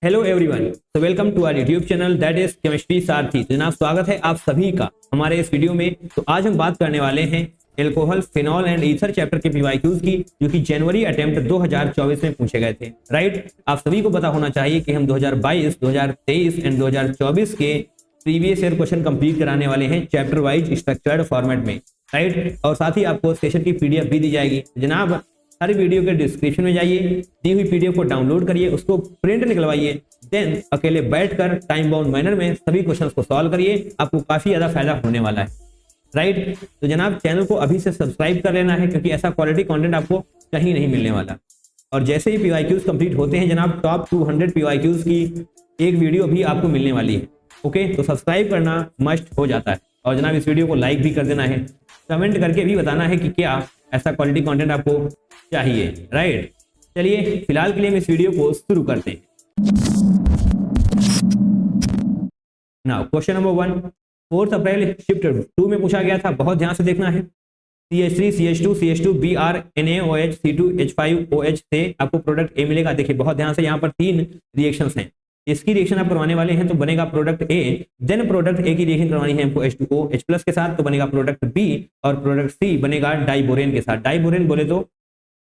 Hello everyone, तो welcome to our YouTube channel that is chemistry Sarathi. तो जनाब स्वागत है आप सभी का हमारे इस वीडियो में। तो आज हम बात करने वाले हैं alcohol, phenol and ether chapter के पीवाईक्यूज की, जो कि जनवरी अटेम्प्ट 2024 में पूछे गए थे। राइट, आप सभी को पता होना चाहिए कि हम 2022, 2023 एंड 2024 के प्रीवियस ईयर क्वेश्चन कंप्लीट कराने वाले हैं चैप्टर वाइज स्ट्रक्चर्ड फॉर्मेट में। राइट, और साथ ही आपको सेशन की पीडीएफ भी दी जाएगी। जनाब हर वीडियो के डिस्क्रिप्शन में जाइए, दी हुई पीडीएफ को डाउनलोड करिए, उसको प्रिंट निकलवाइए, देन अकेले बैठकर टाइम बाउंड मैनर में सभी क्वेश्चंस को सॉल्व करिए। आपको काफी ज्यादा फायदा होने वाला है। राइट, तो जनाब चैनल को अभी से सब्सक्राइब कर लेना है, क्योंकि ऐसा क्वालिटी कंटेंट आपको कहीं नहीं मिलने वाला। और जैसे ही पीवाईक्यूज कंप्लीट होते हैं जनाब, टॉप 200 पीवाईक्यूज की एक वीडियो भी आपको मिलने वाली है। ओके, तो सब्सक्राइब करना मस्ट हो जाता है। और जनाब इस वीडियो को लाइक भी कर देना है, कमेंट करके भी बताना है कि क्या ऐसा क्वालिटी कंटेंट आपको चाहिए। राइट, चलिए फिलहाल के लिए हम इस वीडियो को शुरू करते हैं। नाउ क्वेश्चन नंबर 1, 4 अप्रैल शिफ्ट 2 में पूछा गया था, बहुत ध्यान से देखना है। CH3 CH2 CH2 Br NaOH C2 H5OH से आपको प्रोडक्ट A मिलेगा। देखिए बहुत ध्यान से, यहाँ पर 3 रिएक्शंस हैं। इसकी रिएक्शन आप करवाने वाले हैं तो बनेगा product A। Then product A की रिएक्शन करवानी है हमको H2OH+ के साथ, तो बनेगा प्रोडक्ट B। और प्रोडक्ट C बनेगा डाइबोरेन के साथ। डाइबोरेन बोले तो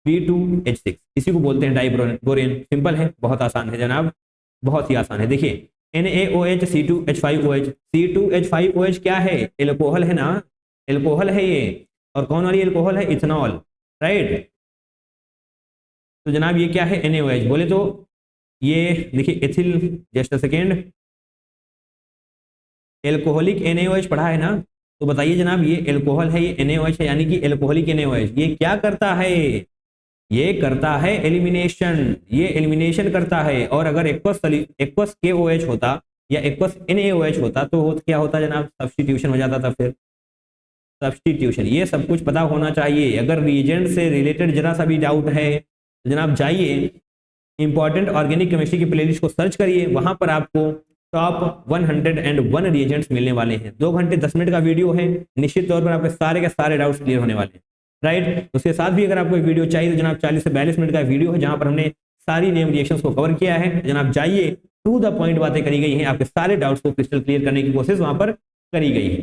B2H6, इसी को बोलते हैं डाइबोरेन। सिंपल है, बहुत आसान है जनाब, बहुत ही आसान है। देखिए NaOH C2H5OH, C2H5OH क्या है? एल्कोहल है ना, एल्कोहल है ये। और कौन वाली एल्कोहल है? इथेनॉल। राइट, तो जनाब ये क्या है? NaOH बोले तो ये देखिए ethyl, just a second, alcoholic NaOH पढ़ा है ना, तो बताइए जनाब ये एल्कोहल है, ये NaOH है, यानी कि एल्कोहलिक NaOH। ये क्या करता है? ये करता है एलिमिनेशन, ये एलिमिनेशन करता है। और अगर एक्वस KOH होता या एक्वस NaOH होता तो क्या होता जनाब? सब्स्टिट्यूशन हो जाता था। फिर सब्स्टिट्यूशन, ये सब कुछ पता होना चाहिए। अगर रिएजेंट से रिलेटेड जरा सा भी डाउट है तो जनाब जाइए इंपॉर्टेंट ऑर्गेनिक केमिस्ट्री की प्लेलिस्ट को सर्च करिए, वहां पर आपको टॉप 101 रिएजेंट्स मिलने वाले हैं। 2 घंटे 10 मिनट का वीडियो है, निश्चित तौर पर आपके सारे के सारे डाउट्स क्लियर होने वाले हैं। राइट, उसके साथ भी अगर आपको एक वीडियो चाहिए तो जनाब 40 से 42 मिनट का वीडियो है, जहां पर हमने सारी नेम रिएक्शंस को कवर किया है। जनाब जाइए, टू द पॉइंट बातें करी गई हैं, आपके सारे डाउट्स को क्रिस्टल क्लियर करने की कोशिश वहां पर करी गई है।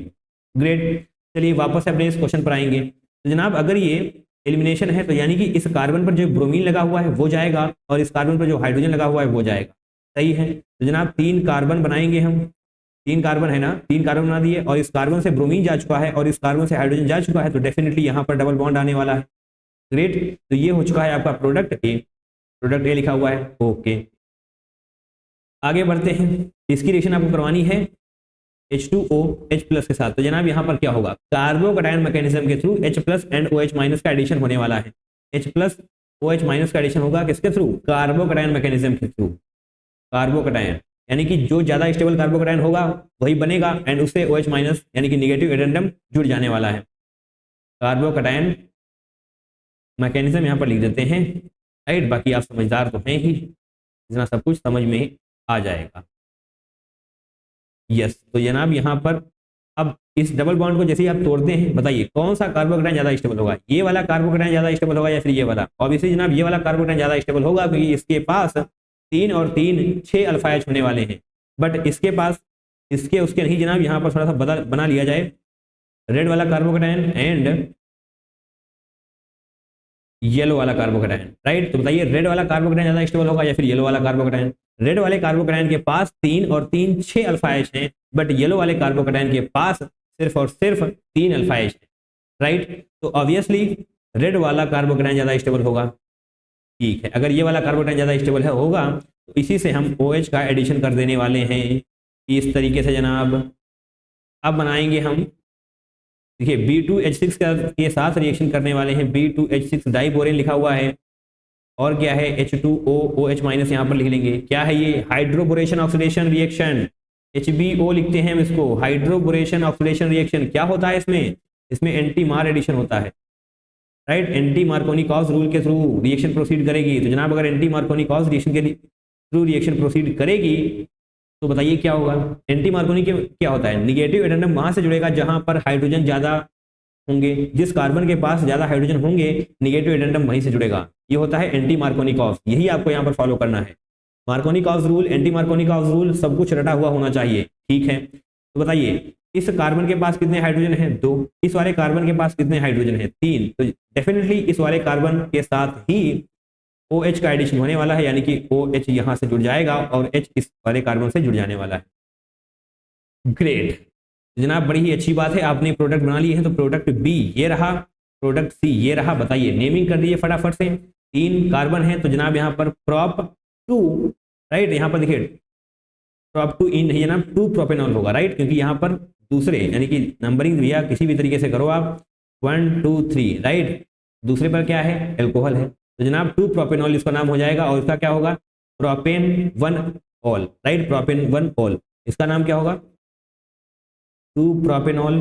ग्रेट, चलिए वापस अपने इस क्वेश्चन पर आएंगे। तो जनाब अगर ये एलिमिनेशन है तो यानी कि इस कार्बन पर जो ब्रोमीन लगा हुआ है वो जाएगा, और इस कार्बन पर जो हाइड्रोजन लगा हुआ है वो जाएगा। सही है, तो जनाब 3 कार्बन बनाएंगे हम। 3 कार्बन है ना, 3 कार्बन बना दिए, और इस कार्बन से ब्रोमीन जा चुका है और इस कार्बन से हाइड्रोजन जा चुका है, तो डेफिनेटली यहाँ पर डबल बॉन्ड आने वाला है। ग्रेट, तो ये हो चुका है आपका प्रोडक्ट ए। प्रोडक्ट ए लिखा हुआ है। ओके, आगे बढ़ते हैं। इसकी रिएक्शन आपको करवानी है H2OH+ के साथ। तो जनाब यहाँ पर क्या होगा? कार्बोकैटायन मैकेनिज्म के थ्रू H+ एंड OH- का एडिशन होने वाला है। H+ OH- का एडिशन होगा किसके थ्रू? कार्बोकैटायन मैकेनिज्म के थ्रू। कार्बोकैटायन यानी कि जो ज्यादा स्टेबल कार्बोकैटायन होगा वही बनेगा, एंड उससे OH- यानी कि नेगेटिव एडेंडम जुड़ जाने वाला है। कार्बोकैटायन मैकेनिज्म यहाँ पर लिख देते हैं। राइट, बाकी आप समझदार तो हैं ही, इतना सब कुछ समझ में आ जाएगा। यस, तो जनाब यहाँ पर अब इस डबल बॉन्ड को जैसे ही आप तोड़ते हैं, बताइए कौन सा कार्बोकैटायन ज्यादा स्टेबल होगा? ये वाला कार्बोकैटायन ज्यादा स्टेबल होगा या फिर ये वाला? ऑब्वियसली जनाब ये वाला कार्बोकैटायन ज्यादा स्टेबल होगा, क्योंकि इसके पास 3 और 3 6 अल्फा H होने वाले हैं। बट इसके पास इसके उसके नहीं जनाब, यहाँ पर थोड़ा सा बना लिया जाए। रेड वाला कार्बोकैटायन एंड येलो वाला कार्बोकैटायन। राइट, तो बताइए रेड वाला कार्बोकैटायन ज्यादा स्टेबल होगा या फिर येलो वाला कार्बोकैटायन? रेड वाले कार्बोकैटायन के पास 3 और 3 6 अल्फा H हैं, बट येलो वाले कार्बोकैटायन के पास सिर्फ और सिर्फ 3 अल्फा H है। राइट, तो ऑब्वियसली रेड वाला कार्बोकैटायन ज्यादा स्टेबल होगा। ठीक है, अगर ये वाला कार्बोकैटायन ज्यादा स्टेबल होगा तो इसी से हम OH का एडिशन कर देने वाले हैं इस तरीके से जनाब। अब बनाएंगे हम, देखिए B2H6 के साथ रिएक्शन करने वाले हैं। B2H6 डाइबोरेन लिखा हुआ है, और क्या है? H2OOH- यहाँ पर लिख लेंगे। क्या है ये? हाइड्रोबोरेशन ऑक्सीडेशन रिएक्शन, HBO लिखते हैं हम इसको। हाइड्रोबोरेशन ऑक्सीडेशन रिएक्शन क्या होता है इसमें? इसमें एंटी मार एडिशन होता है। राइट, एंटी मार्कोनिकॉस रूल के थ्रू रिएक्शन प्रोसीड करेगी। तो जनाब अगर एंटी मार्कोनिकॉस रिएक्शन के थ्रू रिएक्शन प्रोसीड करेगी तो बताइए क्या होगा? एंटी मार्कोनी के क्या होता है? निगेटिव एडेंडम वहां से जुड़ेगा जहां पर हाइड्रोजन ज्यादा होंगे। जिस कार्बन के पास ज्यादा हाइड्रोजन होंगे, निगेटिव एडेंडम वहीं से जुड़ेगा। ये होता है एंटी मार्कोनिकॉस, यही आपको यहाँ पर फॉलो करना है। Markovnikov-couch rule, anti Markovnikov-couch rule सब कुछ रटा हुआ होना चाहिए, ठीक है। तो बताइए इस कार्बन के पास कितने हाइड्रोजन है? 2। इस वाले कार्बन के पास कितने हाइड्रोजन है? 3। तो डेफिनेटली इस वाले कार्बन के साथ ही OH का एडिशन होने वाला है, यानी कि OH यहां से जुड़ जाएगा और H इस वाले कार्बन से जुड़ जाने वाला है। ग्रेट जनाब, बड़ी ही अच्छी बात है, आपने प्रोडक्ट बना लिए हैं। तो प्रोडक्ट बी ये रहा, प्रोडक्ट सी ये रहा। बताइए नेमिंग कर दीजिए फटाफट से। 3 कार्बन है तो जनाब यहाँ पर prop 2, राइट, यहाँ पर देखिए prop 2 इन नहीं जनाब 2 प्रोपेनॉल होगा, राइट, क्योंकि यहाँ पर दूसरे यानी कि नंबरिंग भैया किसी भी तरीके से करो आप 1 2 3, राइट, दूसरे पर क्या है? एल्कोहल है, तो जनाब 2 प्रोपेनॉल इसका नाम हो जाएगा और इसका क्या होगा? Propane 1 all, right, propane 1 all, इसका नाम क्या होगा? 2 प्रोपेनॉल,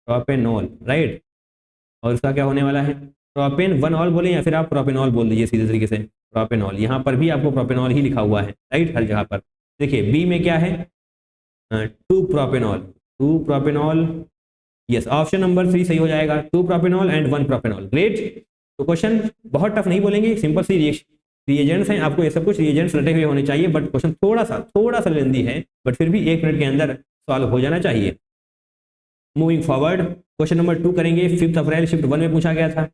प्रोपेनॉल, राइट, और इसका क्या होने वाला है? प्रोपेन 1 ऑल बोले या फिर आप प्रोपेनॉल बोल दीजिए सीधे तरीके से, प्रोपेनॉल। यहाँ पर भी आपको प्रोपेनॉल ही लिखा हुआ है, राइट, हर जगह पर। देखिए बी में क्या है? 2 propanol, 2 propanol, yes, option number 3 सही हो जाएगा, 2 प्रोपेनॉल एंड 1 प्रोपेनॉल। ग्रेट। तो क्वेश्चन बहुत टफ नहीं बोलेंगे, सिंपल सी रिएजेंट्स हैं, आपको ये सब कुछ रिएजेंट्स रटे हुए होने चाहिए, बट क्वेश्चन थोड़ा सा लेंदी है, बट फिर भी 1 मिनट के अंदर सॉल्व हो जाना चाहिए। मूविंग फॉरवर्ड, क्वेश्चन नंबर 2 करेंगे। 5 अप्रैल शिफ्ट 1 में पूछा गया था।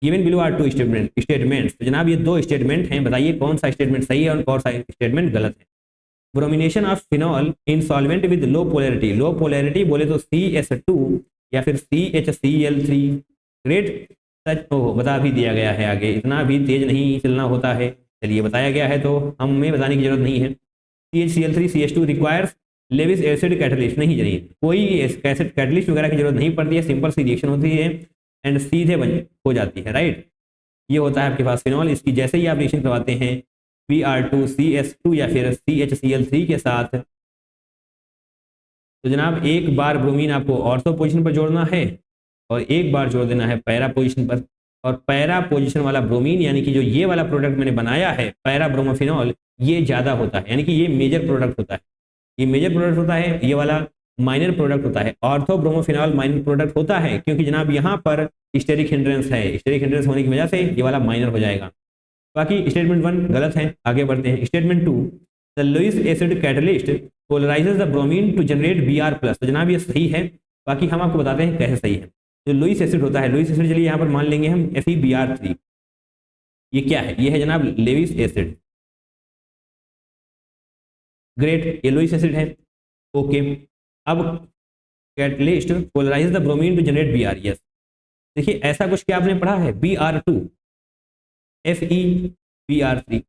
Given below are 2 statements. तो जनाब ये 2 स्टेटमेंट हैं, बताइए कौन सा स्टेटमेंट सही है और कौन सा स्टेटमेंट गलत है। Bromination of phenol in solvent with low polarity, low polarity बोले तो CH2 या फिर CHCl3। ग्रेट, सच बता भी दिया गया है आगे, इतना भी तेज नहीं चलना होता है, चलिए बताया गया है तो हमें बताने की जरूरत नहीं है। CHCl3 CH2 requires Lewis acid catalyst, नहीं चाहिए कोई एसिड कैटलिस्ट वगैरह की जरूरत नहीं पड़ती है, सिंपल सी रिएक्शन होती है एंड सीधे बन हो जाती है, राइट। ये होता है आपके पास फिनॉल, इसकी जैसे ही आप रिएक्शन करवाते हैं Br2CS2 या फिर CHCl3 के साथ, तो जनाब एक बार ब्रोमीन आपको ऑर्थो पोजीशन पर जोड़ना है और एक बार जोड़ देना है पैरा पोजीशन पर। और पैरा पोजीशन वाला ब्रोमीन यानी कि जो ये वाला प्रोडक्ट मैंने बनाया है पैरा ब्रोमोफिनॉल, ये ज़्यादा होता है, यानी कि ये मेजर प्रोडक्ट होता है, ये मेजर प्रोडक्ट होता है, ये वाला माइनर प्रोडक्ट होता है। ऑर्थो ब्रोमोफिनॉल माइनर प्रोडक्ट होता है क्योंकि जनाब यहाँ पर स्टेरिक हिंड्रेंस है, स्टेरिक हिंड्रेंस होने की वजह से ये वाला माइनर हो जाएगा। बाकी स्टेटमेंट 1 गलत है, आगे बढ़ते हैं। Statement 2, the Lewis acid catalyst polarises the bromine to generate Br+। तो जनाब ये सही है, बाकी हम आपको बताते हैं कैसे सही है। जो लुईस एसिड होता है, लुईस एसिड चलिए यहाँ पर मान लेंगे हम FeBr3, ये क्या है? ये है जनाब लेविस एसिड। ग्रेट, ये लुईस एसिड है, ओके। अब catalyst polarise the bromine to generate Br, yes. देखिए ऐसा कुछ क्या आपने पढ़ा है? Br2 FeBr3,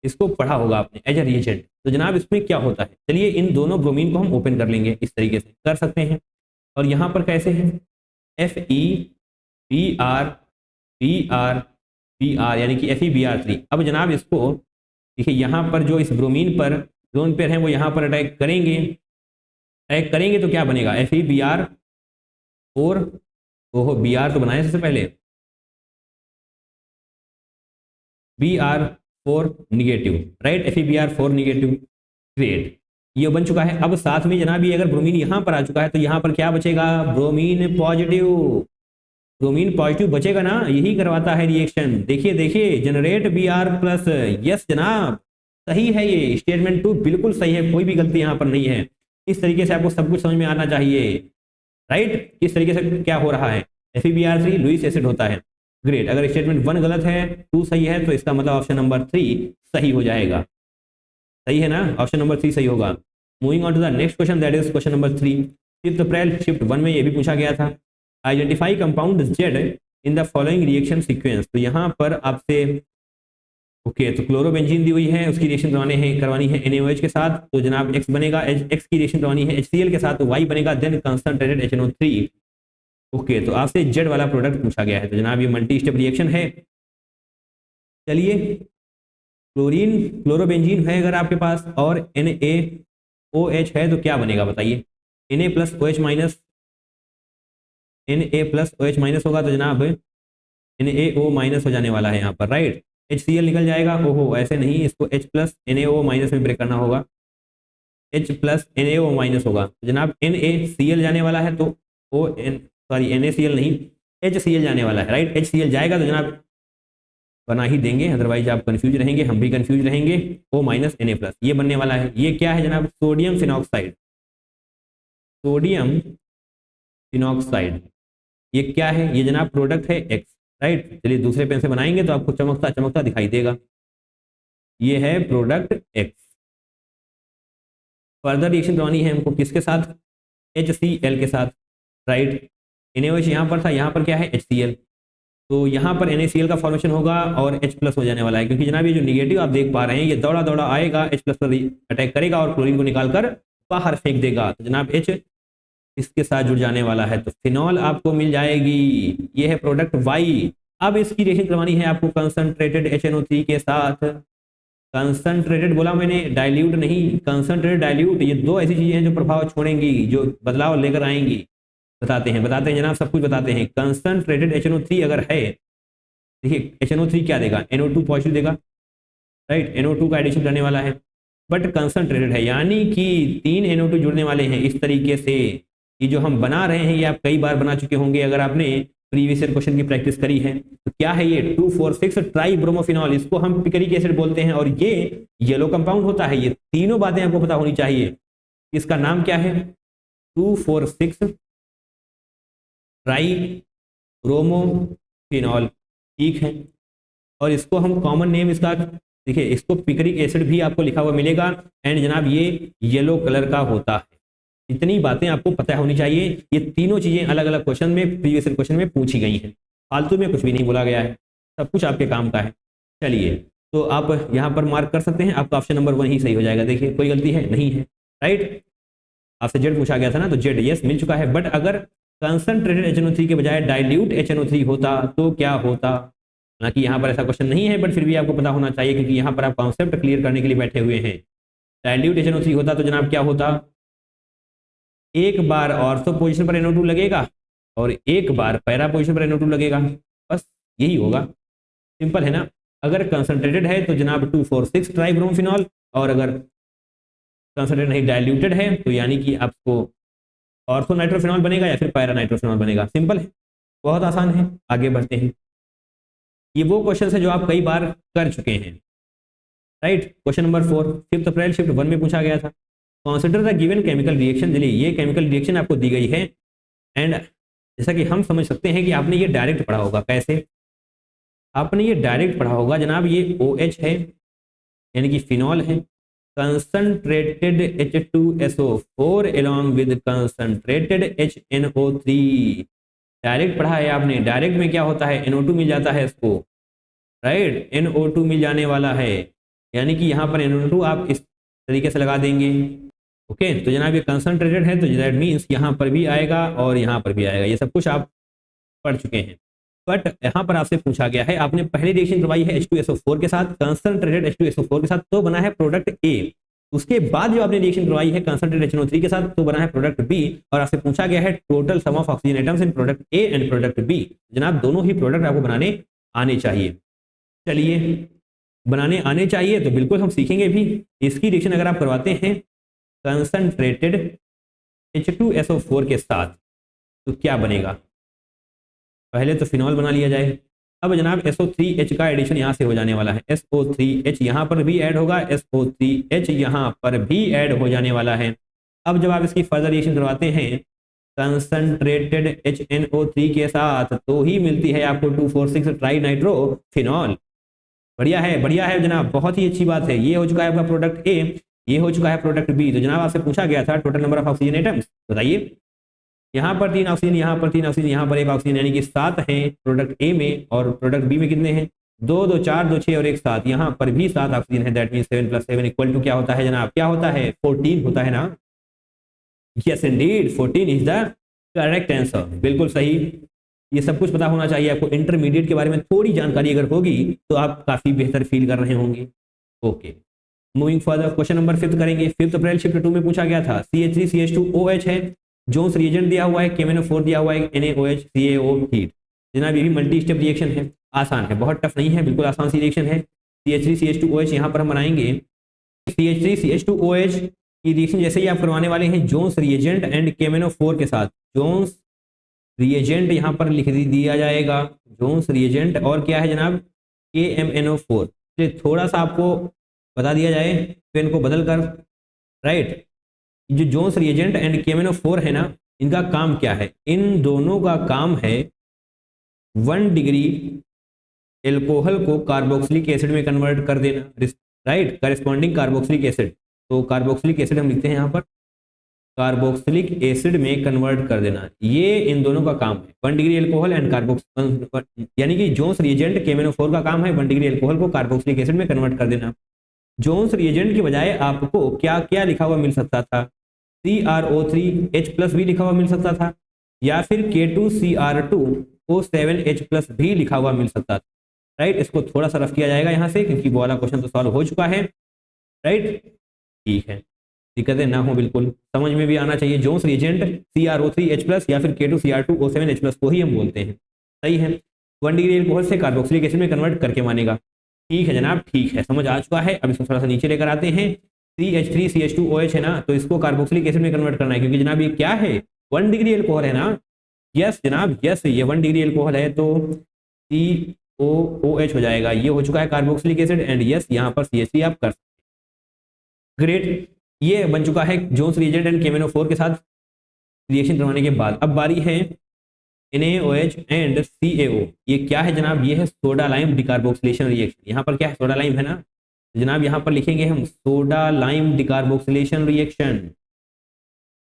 इसको पढ़ा होगा आपने एज ए रिएजेंट। तो जनाब इसमें क्या होता है, चलिए इन दोनों ब्रोमीन को हम ओपन कर लेंगे, इस तरीके से कर सकते हैं। और यहाँ पर कैसे है? FeBr यानी कि FeBr3। अब जनाब इसको देखिए यहाँ पर जो इस ब्रोमीन पर लोन पेयर हैं वो यहाँ पर अटैक करेंगे, तो क्या बनेगा? FeBr4, ओहो Br तो बनाए सबसे पहले, Br4 negative, right, FeBr4 negative. Great, ये बन चुका है। अब साथ में जनाब ये अगर ब्रोमीन यहाँ पर आ चुका है तो यहाँ पर क्या बचेगा? ब्रोमीन पॉजिटिव, ब्रोमीन पॉजिटिव बचेगा ना, यही करवाता है रिएक्शन। देखिए जनरेट Br+, यस जनाब सही है, ये स्टेटमेंट 2 बिल्कुल सही है, कोई भी गलती यहाँ पर नहीं है। इस तरीके से आपको सब कुछ समझ में आना चाहिए, राइट, किस तरीके से क्या हो रहा है। FeBr3 लुईस एसिड होता है। ग्रेट, अगर स्टेटमेंट 1 गलत है 2 सही है तो इसका मतलब ऑप्शन नंबर 3 सही हो जाएगा, सही है ना, ऑप्शन नंबर 3 सही होगा। Moving on to the next question, that is question number 3। 5 April shift 1 में ये भी पूछा गया था। Identify compound Z in the following reaction sequence. तो यहाँ पर आपसे ओके तो क्लोरोबेंजीन दी हुई है, उसकी रिएक्शन करवानी है NaOH के साथ, तो जनाब X बनेगा, X की रिएक्शन करवानी है HCl के साथ, तो Y बनेगा देन कंसंट्रेटेड HNO3। ओके तो आपसे Z वाला प्रोडक्ट पूछा गया है, तो जनाब ये मल्टी स्टेप रिएक्शन है। चलिए क्लोरोबेंजीन है अगर आपके पास और NaOH है तो क्या बनेगा बताइए? Na प्लस OH माइनस होगा, तो जनाब NaO माइनस हो जाने वाला है यहाँ पर, राइट। HCl निकल जाएगा, ओहो ऐसे नहीं, इसको H प्लस NaO माइनस में ब्रेक करना होगा, H प्लस NaO माइनस होगा, तो जनाब NaCl जाने वाला है, तो NaCl नहीं HCl जाने वाला है, राइट। HCl जाएगा तो जनाब बना ही देंगे, अदरवाइज आप कंफ्यूज रहेंगे, हम भी कंफ्यूज रहेंगे। O माइनस Na+, ये बनने वाला है। ये क्या है जनाब? Sodium phenoxide. सोडियम फिनॉक्साइड ये क्या है? ये जनाब प्रोडक्ट है X, राइट। चलिए दूसरे पेन से बनाएंगे तो आपको चमकता चमकता दिखाई देगा। ये है प्रोडक्ट X। फर्दर रिएक्शन करवानी है हमको किसके साथ? HCl के साथ, राइट। NaOH यहाँ पर था, यहाँ पर क्या है? HCl। तो यहाँ पर NaCl का फॉर्मेशन होगा और H+ हो जाने वाला है, क्योंकि जनाब ये जो निगेटिव आप देख पा रहे हैं ये दौड़ा दौड़ा आएगा, H+ पर अटैक करेगा और क्लोरीन को निकालकर बाहर फेंक देगा। तो जनाब H इसके साथ जुड़ जाने वाला है, तो फिनॉल आपको मिल जाएगी। ये है प्रोडक्ट Y। अब इसकी रिएक्शन करवानी है आपको कंसंट्रेटेड HNO3 के साथ। कंसंट्रेटेड बोला मैंने, डाइल्यूट नहीं। कंसंट्रेटेड, डाइल्यूट, ये दो ऐसी चीजें हैं जो प्रभाव छोड़ेंगी, जो बदलाव लेकर आएंगी। बताते हैं जनाब, सब कुछ बताते हैं। कंसंट्रेटेड HNO3 अगर है, देखिए HNO3 क्या देगा? NO2 पॉजिटिव देगा, राइट। NO2 का एडिशन करने वाला है, बट कंसंट्रेटेड है, यानी कि 3 NO2 जुड़ने वाले हैं इस तरीके से। ये जो हम बना रहे हैं ये आप कई बार बना चुके होंगे अगर आपने प्रीवियस ईयर क्वेश्चन की प्रैक्टिस करी है। तो क्या है ये? 2,4,6 ट्राइब्रोमोफिनॉल, इसको हम पिकरिक एसिड बोलते हैं और ये येलो कंपाउंड होता है। ये तीनों बातें आपको पता होनी चाहिए। इसका नाम क्या है? 2,4,6 ट्राइब्रोमोफिनॉल, ठीक है। और इसको हम कॉमन नेम इसका, देखिए इसको पिकरिक एसिड भी आपको लिखा हुआ मिलेगा। एंड जनाब ये येलो कलर का होता है। इतनी बातें आपको पता होनी चाहिए। ये तीनों चीजें अलग अलग क्वेश्चन में, प्रीवियस क्वेश्चन में पूछी गई हैं। फालतू में कुछ भी नहीं बोला गया है, सब कुछ आपके काम का है। चलिए तो आप यहाँ पर मार्क कर सकते हैं, आपका ऑप्शन नंबर 1 ही सही हो जाएगा। देखिए कोई गलती है नहीं है, राइट। आपसे जेड पूछा गया था ना, तो जेड यस मिल चुका है। बट अगर कंसंट्रेटेड HNO3 के बजाय डाइल्यूट HNO3 होता तो क्या होता? हालांकि यहाँ पर ऐसा क्वेश्चन नहीं है, बट फिर भी आपको पता होना चाहिए, क्योंकि यहाँ पर आप कॉन्सेप्ट क्लियर करने के लिए बैठे हुए हैं। डाइल्यूट HNO3 होता तो जनाब क्या होता? एक बार ऑर्थो पोजीशन पर NO2 लगेगा और एक बार पैरा पोजीशन पर NO2 लगेगा, बस यही होगा। सिंपल है ना। अगर कंसंट्रेटेड है तो जनाब 2,4,6 ट्राइब्रोमोफिनॉल, और अगर कंसंट्रेटेड नहीं डाइल्यूटेड है तो यानी कि आपको ऑर्थो नाइट्रोफिनॉल बनेगा या फिर पैरा नाइट्रोफिनॉल बनेगा। सिंपल है, बहुत आसान है। आगे बढ़ते हैं। ये वो क्वेश्चन है जो आप कई बार कर चुके हैं, right. Question number 4 5 April shift 1 में पूछा गया था। Consider the given chemical reaction. चलिए ये केमिकल रिएक्शन आपको दी गई है, एंड जैसा कि हम समझ सकते हैं कि आपने ये डायरेक्ट पढ़ा होगा। कैसे? आपने ये डायरेक्ट पढ़ा होगा जनाब। ये OH है, यानी कि फिनॉल है। Concentrated H2SO4 along with concentrated HNO3, direct पढ़ा है आपने। डायरेक्ट में क्या होता है? NO2 मिल जाता है इसको, राइट। NO2 मिल जाने वाला है, यानी कि यहाँ पर NO2 आप इस तरीके से लगा देंगे। ओके, तो जनाब ये कंसंट्रेटेड है, तो दैट मीन्स यहाँ पर भी आएगा और यहाँ पर भी आएगा। ये सब कुछ आप पढ़ चुके हैं। बट यहाँ पर आपसे पूछा गया है, आपने पहली रिएक्शन करवाई है H2SO4 के साथ, कंसंट्रेटेड H2SO4 के साथ, तो बना है प्रोडक्ट A। उसके बाद जो आपने रिएक्शन करवाई है कंसंट्रेटेड HNO3 के साथ, तो बना है प्रोडक्ट B। और आपसे पूछा गया है total sum of oxygen atoms in product A and product B। जनाब दोनों ही प्रोडक्ट आपको बनाने आने चाहिए। चलिए बनाने आने चाहिए तो बिल्कुल हम सीखेंगे भी। इसकी रिएक्शन अगर आप करवाते हैं कंसंट्रेटेड H2SO4 के साथ तो क्या बनेगा? पहले तो फिनॉल बना लिया जाए। अब जनाब SO3H का एडिशन यहाँ से हो जाने वाला है। SO3H यहाँ पर भी ऐड होगा, SO3H यहाँ पर भी ऐड हो जाने वाला है। अब जब आप इसकी फर्दर रिएक्शन करवाते हैं कंसंट्रेटेड HNO3 के साथ, तो ही मिलती है आपको 2,4,6 ट्राई नाइट्रोफिनॉल। बढ़िया है जनाब, बहुत ही अच्छी बात है। ये हो चुका है आपका प्रोडक्ट A, ये हो चुका है प्रोडक्ट B। तो जनाब आपसे पूछा गया था total number of oxygen atoms बताइए। यहाँ पर 3 ऑक्सीजन, यहाँ पर 3 ऑक्सीजन, यहाँ पर 1 ऑक्सीजन, यानी कि 7 हैं प्रोडक्ट A में। और प्रोडक्ट B में कितने हैं? 2 2 4 2 6 और 1 7। यहाँ पर भी 7 ऑक्सीजन है। दैट मीन्स 7 + 7 इक्वल टू क्या होता है जनाब? क्या होता है? 14 होता है ना। Yes Indeed, 14 is the correct answer. बिल्कुल सही। ये सब कुछ पता होना चाहिए आपको। इंटरमीडिएट के बारे में थोड़ी जानकारी अगर होगी तो आप काफी बेहतर फील कर रहे होंगे। Okay, moving further, question number 5 करेंगे। 5 अप्रैल शिफ्ट 2 में पूछा गया था। CH3CH2OH है, जोन्स रिएजेंट दिया हुआ है, KMnO4 दिया हुआ है, NaOH CaO हीट। जनाब ये भी मल्टी स्टेप रिएक्शन है, आसान है, बहुत टफ नहीं है, बिल्कुल आसान सी रिएक्शन है। CH3CH2OH यहाँ पर हम बनाएंगे। CH3CH2OH की रिएक्शन जैसे ही आप करवाने वाले हैं जोन्स रिएजेंट एंड KMnO4 के साथ। जोन्स रिएजेंट यहाँ पर लिख दिया जाएगा, जोन्स रिएजेंट, और क्या है जनाब? KMNO4। चलिए थोड़ा सा आपको बता दिया जाए पेन को बदल कर, राइट। जो जोन्स रिएजेंट एंड KMNO4 है ना, इनका काम क्या है? इन दोनों का काम है 1 डिग्री एल्कोहल को कार्बोक्सिलिक एसिड में कन्वर्ट कर देना, राइट, करस्पॉन्डिंग कार्बोक्सिलिक एसिड। तो कार्बोक्सिलिक एसिड हम लिखते हैं यहाँ पर, कार्बोक्सिलिक एसिड में कन्वर्ट कर देना, ये इन दोनों का काम है। 1 डिग्री एल्कोहल एंड कार्बोक्सिल, यानी कि जोन्स रिएजेंट KMNO4 का काम है 1 डिग्री एल्कोहल को कार्बोक्सिलिक एसिड में कन्वर्ट कर देना। जोन्स रिएजेंट के बजाय आपको क्या क्या लिखा हुआ मिल सकता था? CrO3H+ भी लिखा हुआ मिल सकता था, या फिर K2Cr2O7H+ भी लिखा हुआ मिल सकता था, राइट। इसको थोड़ा सा रफ किया जाएगा यहाँ से, क्योंकि वो वाला क्वेश्चन तो सॉल्व हो चुका है, राइट। ठीक है, दिक्कतें ना हो, बिल्कुल समझ में भी आना चाहिए। जोन्स रिएजेंट CrO3H+ या फिर K2Cr2O7H+ को ही हम बोलते हैं, सही है। 1 डिग्री एल्कोहल से कार्बोक्सिलिक एसिड में कन्वर्ट करके मानेगा। ठीक है जनाब, ठीक है, समझ आ चुका है। अब इसको थोड़ा सा नीचे लेकर आते हैं। CH3CH2OH है ना, तो इसको कार्बोक्सिलिक एसिड में कन्वर्ट करना है, क्योंकि जनाब ये क्या है? 1 डिग्री एल्कोहल है ना। यस जनाब, यस, ये 1 डिग्री एल्कोहल है, तो COOH हो जाएगा। ये हो चुका है कार्बोक्सिलिक एसिड, एंड यस यहाँ पर CH3 आप कर सकते हैं। ग्रेट, ये बन चुका है जोन्स रिएजेंट एंड KMNO4 के साथ रिएक्शन करवाने के बाद। अब बारी है NaOH एंड CaO। ये क्या है जनाब? ये है सोडा लाइम डिकार्बोक्सिलेशन रिएक्शन। यहाँ पर क्या है? सोडा लाइम है ना, जनाब यहाँ पर लिखेंगे हम soda lime decarboxylation reaction.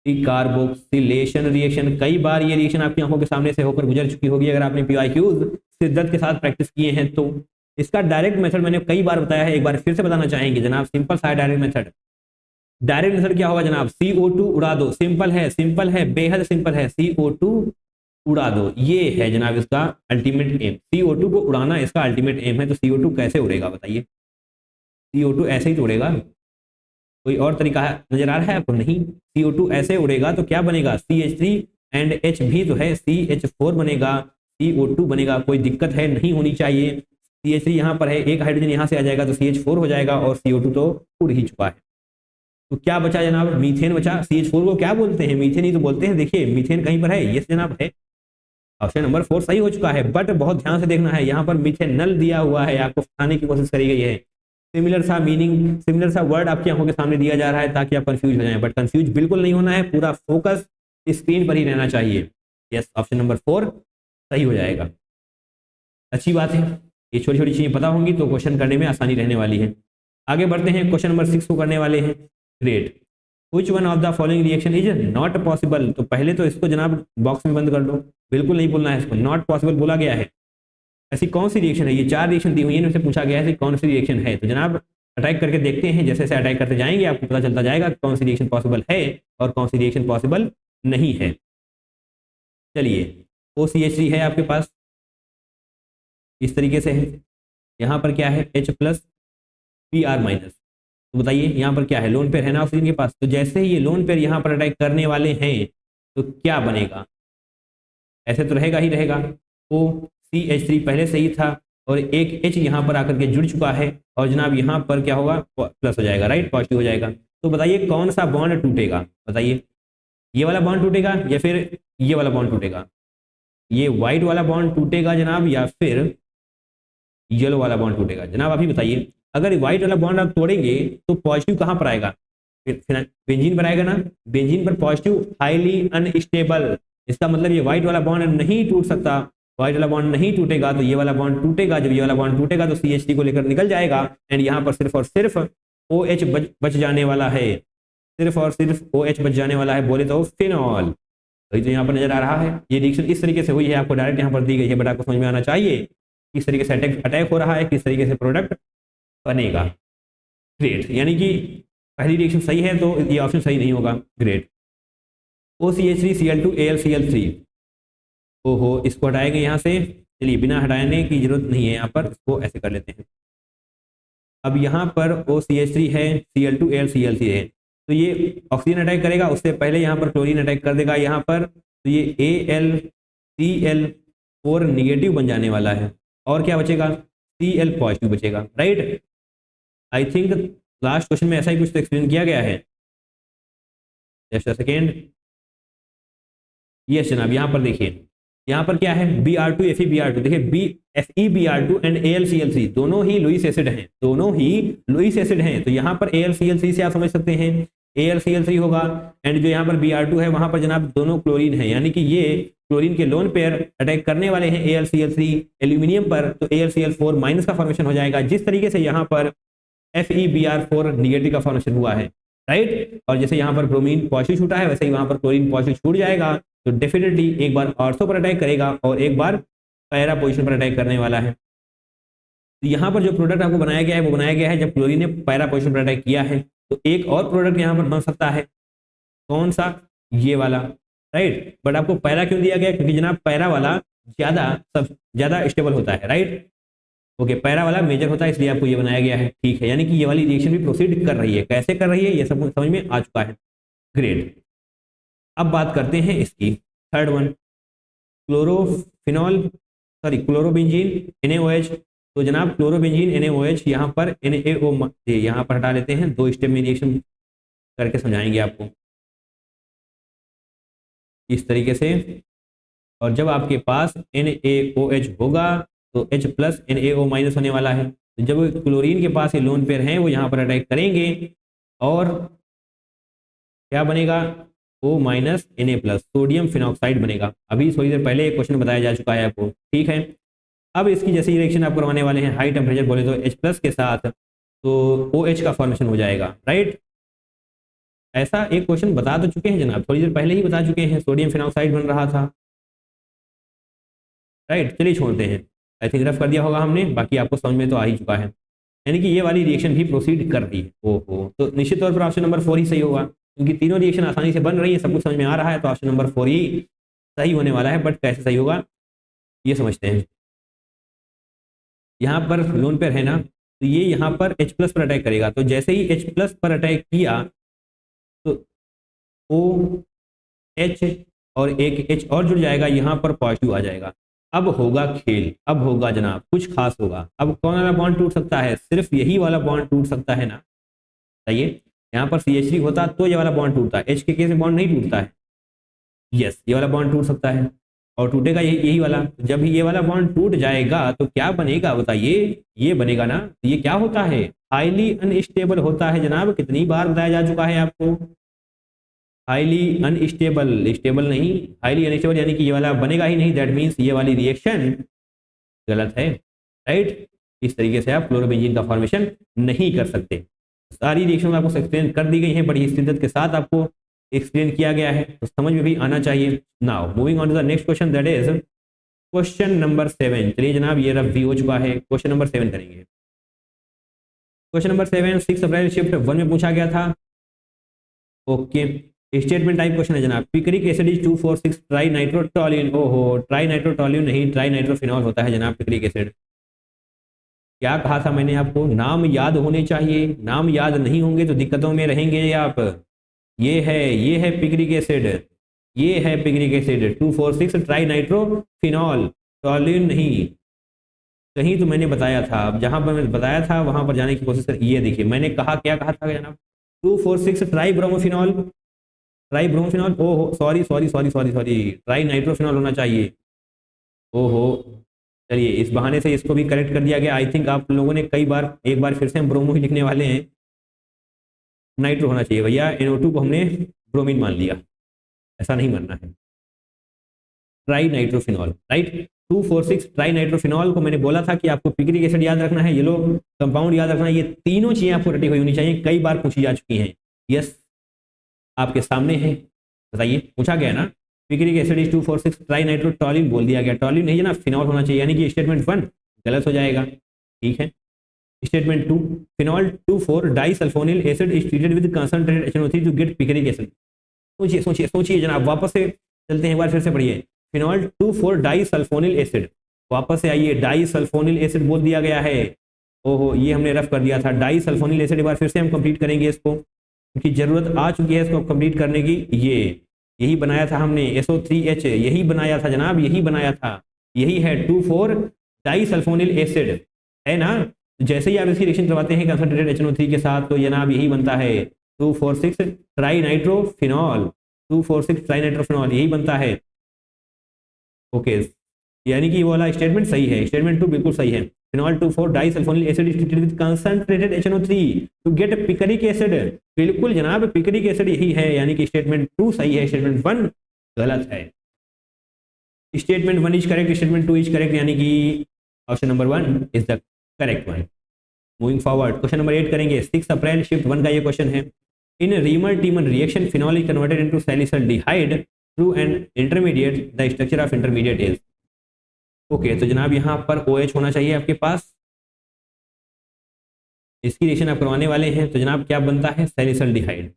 Decarboxylation reaction, कई बार ये रिएक्शन आपकी आंखों के सामने से होकर गुजर चुकी होगी अगर आपने PYQs शिद्दत के साथ प्रैक्टिस किए हैं तो। इसका डायरेक्ट मेथड मैंने कई बार बताया है, एक बार फिर से बताना चाहेंगे जनाब। सिंपल सा डायरेक्ट मेथड। डायरेक्ट मेथड क्या होगा जनाब? CO2 उड़ा दो। सिंपल है, सिंपल है, बेहद सिंपल है। CO2 उड़ा दो, ये है जनाब इसका अल्टीमेट एम। CO2 को उड़ाना इसका अल्टीमेट एम है। तो CO2 कैसे उड़ेगा बताइए? CO2 ऐसे ही तो उड़ेगा, कोई और तरीका है नजर आ रहा है आपको? नहीं, CO2 ऐसे उड़ेगा तो क्या बनेगा? CH3 एंड H भी तो है, CH4 बनेगा, CO2 बनेगा। कोई दिक्कत है? नहीं होनी चाहिए। CH3 यहाँ पर है, एक हाइड्रोजन यहाँ से आ जाएगा तो CH4 हो जाएगा, और CO2 तो उड़ ही चुका है। तो क्या बचा जनाब? मीथेन बचा। CH4 को क्या बोलते हैं? मीथेन ही तो बोलते हैं। देखिए मीथेन कहीं पर है, यस जनाब है। ऑप्शन नंबर 4 सही हो चुका है, बट बहुत ध्यान से देखना है, यहाँ पर मिथेनल दिया हुआ है, आपको फंसाने की कोशिश करी गई है। सिमिलर सा मीनिंग, सिमिलर सा वर्ड आपकी आंखों के सामने दिया जा रहा है ताकि आप कंफ्यूज हो जाएं, बट कंफ्यूज बिल्कुल नहीं होना है, पूरा फोकस स्क्रीन पर ही रहना चाहिए। यस, ऑप्शन नंबर 4 सही हो जाएगा। अच्छी बात है, ये छोटी छोटी चीजें पता होंगी तो क्वेश्चन करने में आसानी रहने वाली है। आगे बढ़ते हैं, क्वेश्चन नंबर 6 को करने वाले हैं। Great. Which one of the following reaction is not possible? तो पहले तो इसको जनाब बॉक्स में बंद कर दो, बिल्कुल नहीं बोलना है इसको, नॉट पॉसिबल बोला गया है। ऐसी कौन सी रिएक्शन है? ये 4 रिएक्शन दी हुई है, इनसे पूछा गया है कौन सी रिएक्शन है। तो जनाब अटैक करके देखते हैं, जैसे जैसे अटैक करते जाएंगे आपको पता चलता जाएगा कौन सी रिएक्शन पॉसिबल है और कौन सी रिएक्शन पॉसिबल नहीं है। चलिए, OCH3 है आपके पास, इस तरीके से है। यहाँ पर क्या है? H+ Br-। तो बताइए यहाँ पर क्या है? लोन पेयर है ना ऑक्सीजन के पास। तो जैसे ही ये लोन पेयर यहाँ पर अटैक करने वाले हैं तो क्या बनेगा? ऐसे तो रहेगा ही रहेगा। OCH3 पहले से ही था और एक H यहाँ पर आकर के जुड़ चुका है, और जनाब यहाँ पर क्या होगा? प्लस हो जाएगा, राइट, पॉजिटिव हो जाएगा। तो बताइए कौन सा बॉन्ड टूटेगा? बताइए, ये वाला बॉन्ड टूटेगा या फिर ये वाला बॉन्ड टूटेगा? ये व्हाइट वाला बॉन्ड टूटेगा जनाब, या फिर येलो वाला बॉन्ड टूटेगा? जनाब अभी बताइए, अगर व्हाइट वाला बॉन्ड आप तोड़ेंगे तो पॉजिटिव कहाँ पर आएगा? बेंजीन पर आएगा ना। बेंजीन पर पॉजिटिव हाईली अनस्टेबल, इसका मतलब ये व्हाइट वाला बॉन्ड नहीं टूट सकता। व्हाइट वाला बॉन्ड नहीं टूटेगा तो ये वाला बॉन्ड टूटेगा। जब ये वाला बॉन्ड टूटेगा तो CH3 को लेकर निकल जाएगा, एंड यहाँ पर सिर्फ और सिर्फ OH बच जाने वाला है, सिर्फ और सिर्फ OH बच जाने वाला है, बोले तो फिनॉल। तो यहाँ पर नजर आ रहा है, ये रिएक्शन इस तरीके से हुई है, आपको डायरेक्ट यहाँ पर दी गई है, बट आपको समझ में आना चाहिए किस तरीके से अटैक हो रहा है, किस तरीके से प्रोडक्ट बनेगा। ग्रेट, यानी कि पहली रिएक्शन सही है तो ये ऑप्शन सही नहीं होगा। ग्रेट। OCH3Cl2AlCl3, ओहो, इसको हटाएंगे यहाँ से। चलिए, बिना हटाने की जरूरत नहीं है, यहाँ पर इसको ऐसे कर लेते हैं। अब यहाँ पर OCH3 है, Cl2AlCl3 है, तो ये ऑक्सीजन अटैक करेगा, उससे पहले यहाँ पर क्लोरीन अटैक कर देगा यहाँ पर, तो ये AlCl4 निगेटिव बन जाने वाला है, और क्या बचेगा? Cl पॉजिटिव बचेगा, right. I think last question में ऐसा ही कुछ तो एक्सप्लेन किया गया है। Just a second. यस जनाब, यहाँ पर देखिए, यहाँ पर क्या है Br2 FeBr2, देखिए FeBr2 एंड AlCl3 दोनों ही लुईस एसिड हैं, दोनों ही लुईस एसिड हैं। तो यहाँ पर AlCl3 से आप समझ सकते हैं AlCl3 होगा, एंड जो यहाँ पर Br2 है वहां पर जनाब दोनों क्लोरीन है, यानी कि ये क्लोरीन के लोन पेयर अटैक करने वाले हैं AlCl3 एल्यूमिनियम पर, तो AlCl4 माइनस का फॉर्मेशन हो जाएगा, जिस तरीके से यहाँ पर FeBr4 निगेटिव का फॉर्मेशन हुआ है, राइट। और जैसे यहाँ पर ब्रोमीन पॉजिटिव छूटा है वैसे ही वहां पर क्लोरीन पॉजिटिव छूट जाएगा, तो डेफिनेटली एक बार ऑर्थो पर अटैक करेगा और एक बार पैरा पोजिशन पर अटैक करने वाला है। तो यहाँ पर जो प्रोडक्ट आपको बनाया गया है वो बनाया गया है जब क्लोरीन ने पैरा पोजिशन पर अटैक किया है। तो एक और प्रोडक्ट यहाँ पर बन सकता है, कौन सा, ये वाला, राइट। बट आपको पैरा क्यों दिया गया, क्योंकि जनाब पैरा वाला ज्यादा स्टेबल होता है, राइट। ओके, पैरा वाला मेजर होता है इसलिए आपको ये बनाया गया है, ठीक है। यानी कि ये वाली रिएक्शन भी प्रोसीड कर रही है, कैसे कर रही है ये सब समझ में आ चुका है, ग्रेट। अब बात करते हैं इसकी थर्ड वन, क्लोरोबेंजीन NaOH। तो जनाब क्लोरोबेंजीन NaOH यहाँ पर NaO यहाँ पर हटा लेते हैं, 2 स्टेप में रिएक्शन करके समझाएंगे आपको इस तरीके से। और जब आपके पास NaOH होगा तो H प्लस NaO माइनस होने वाला है। तो जब क्लोरीन के पास ये लोन पेयर हैं वो यहाँ पर अटैक करेंगे और क्या बनेगा, O minus Na plus, sodium phenoxide बनेगा। अभी थोड़ी देर पहले एक क्वेश्चन बताया जा चुका है आपको, ठीक है। अब इसकी जैसे रिएक्शन आप करवाने वाले हैं हाई टेम्परेचर बोले तो H प्लस के साथ, तो OH का फॉर्मेशन हो जाएगा, राइट। ऐसा एक क्वेश्चन बता तो चुके हैं जनाब, थोड़ी देर पहले ही बता चुके हैं, सोडियम फिनॉक्साइड बन रहा था, राइट। चलिए छोड़ते हैं, आई थिंक रफ कर दिया होगा हमने, बाकी आपको समझ में तो आ ही चुका है। यानी कि ये वाली रिएक्शन भी प्रोसीड कर रही है, ओहो, तो निश्चित तौर पर ऑप्शन नंबर 4 ही सही होगा, क्योंकि तीनों रिएक्शन आसानी से बन रही है, सब कुछ समझ में आ रहा है, तो ऑप्शन नंबर 4 ही सही होने वाला है। बट कैसे सही होगा ये समझते हैं। यहाँ पर लोन पेयर है ना, तो ये यहाँ पर H प्लस पर अटैक करेगा, तो जैसे ही H प्लस पर अटैक किया तो OH और एक H और जुड़ जाएगा, यहाँ पर पॉजिटिव आ जाएगा। अब होगा खेल, अब होगा जनाब कुछ खास होगा। अब कौन वाला बॉन्ड टूट सकता है, सिर्फ यही वाला बॉन्ड टूट सकता है ना, बताइए। यहाँ पर CH3 होता तो ये वाला बॉन्ड टूटता है, H के केस में बॉन्ड नहीं टूटता है, यस ये वाला बॉन्ड टूट सकता है और टूटेगा यही वाला। जब ये वाला बॉन्ड टूट जाएगा तो क्या बनेगा बताइए, ये बनेगा ना। ये क्या होता है, हाईली अनस्टेबल होता है जनाब, कितनी बार बताया जा चुका है आपको, हाईली अनस्टेबल, स्टेबल नहीं, हाईली अनस्टेबल, यानी कि ये वाला बनेगा ही नहीं, दैट मीन्स ये वाली रिएक्शन गलत है, राइट। इस तरीके से आप क्लोरोबेंजीन का फॉर्मेशन नहीं कर सकते। सारी रिएक्शन आपको एक्सप्लेन कर दी गई है, बड़ी शिद्दत के साथ आपको एक्सप्लेन किया गया है, तो समझ में भी आना चाहिए। Now moving on to the next question, that is question number 7। चलिए जनाब ये रफ भी हो चुका है, क्वेश्चन नंबर 7 करेंगे। क्वेश्चन नंबर 7 6 अप्रैल शिफ्ट 1 में पूछा गया था, ओके। स्टेटमेंट टाइप क्वेश्चन है जनाब, पिक्रिक एसिड इज 2,4,6 ट्राई नाइट्रोटोल्यून, ओहो ट्राई नाइट्रोटोल्यून नहीं, ट्राई नाइट्रोफिनॉल होता है जनाब पिक्रिक एसिड। क्या कहा था मैंने आपको, नाम याद होने चाहिए, नाम याद नहीं होंगे तो दिक्कतों में रहेंगे आप। ये है पिक्रिक एसिड, ये है picric acid 2,4,6 try nitrophenol, toluene नहीं। कहीं तो मैंने बताया था, अब जहां पर मैंने बताया था वहां पर जाने की कोशिश कर। ये देखिए मैंने कहा, क्या कहा था जनाब, 2,4,6 ट्राई ब्रोमोफिनॉल, ट्राई ब्रोमोफिनॉल, ओहो सॉरी ट्राई नाइट्रोफिनॉल होना चाहिए, ओहो। चलिए इस बहाने से इसको भी करेक्ट कर दिया गया। आई थिंक आप लोगों ने कई बार, एक बार फिर से हम ब्रोमो ही लिखने वाले हैं, नाइट्रो होना चाहिए भैया, NO2 को हमने ब्रोमीन मान लिया, ऐसा नहीं मानना है। Try nitrophenol, right, 2,4,6 try nitrophenol को मैंने बोला था कि आपको पिक्रिक एसिड याद रखना है, येलो कंपाउंड याद रखना है, ये तीनों चीजें आपको रटी हुई होनी चाहिए, कई बार पूछी जा चुकी हैं। यस आपके सामने है, बताइए पूछा गया ना, पिक्रिक एसिड इज 2,4,6 ट्राई नाइट्रोटोल्यून बोल दिया गया, टोल्यून नहीं है ना, फिनॉल होना चाहिए, यानी कि स्टेटमेंट 1 गलत हो जाएगा, ठीक है। Statement 2, phenol 2,4 disulphonyl acid is treated with concentrated HNO3 to get picric acid. सोचिए जनाब, वापस से चलते हैं, एक बार फिर से पढ़िए, फिनॉल 2,4 डाइसल्फोनिल एसिड, वापस से आइए, डाइसल्फोनिल एसिड बोल दिया गया है, ओहो ये हमने रफ कर दिया था, डाइसल्फोनिल एसिड एक बार फिर से हम कंप्लीट करेंगे इसको, क्योंकि जरूरत आ चुकी है इसको कंप्लीट करने की। यही बनाया था हमने, SO3H यही बनाया था जनाब, यही बनाया था, यही है 2,4 डाइसल्फोनिल एसिड, है ना। जैसे ही आप इसकी रिएक्शन करवाते हैं कंसंट्रेटेड HNO3 के साथ, तो जनाब यही बनता है 2,4,6 ट्राई नाइट्रोफिनॉल, 2,4,6 ट्राई नाइट्रोफिनॉल यही बनता है। ओके, यानी कि वो वाला स्टेटमेंट सही है, स्टेटमेंट 2 बिल्कुल सही है। Phenol 2,4 disulphonyl acid is treated with concentrated HNO3 to get picric acid. बिल्कुल जनाब, पिकरिक एसिड यही है, यानी कि स्टेटमेंट 2 सही है, स्टेटमेंट 1 गलत है। Statement 1 is correct, statement 2 is correct, यानी कि option number 1 is the correct one. Moving forward, question number 8 करेंगे। 6 अप्रैल शिफ्ट 1 का ये क्वेश्चन है। In Reimer Tiemann reaction phenol is converted into salicylaldehyde through an intermediate, the structure of intermediate is. Okay, तो जनाब यहाँ पर OH होना चाहिए आपके पास, इसकी रिएक्शन आप करवाने वाले हैं, तो जनाब क्या बनता है, सैलिसल्डिहाइड।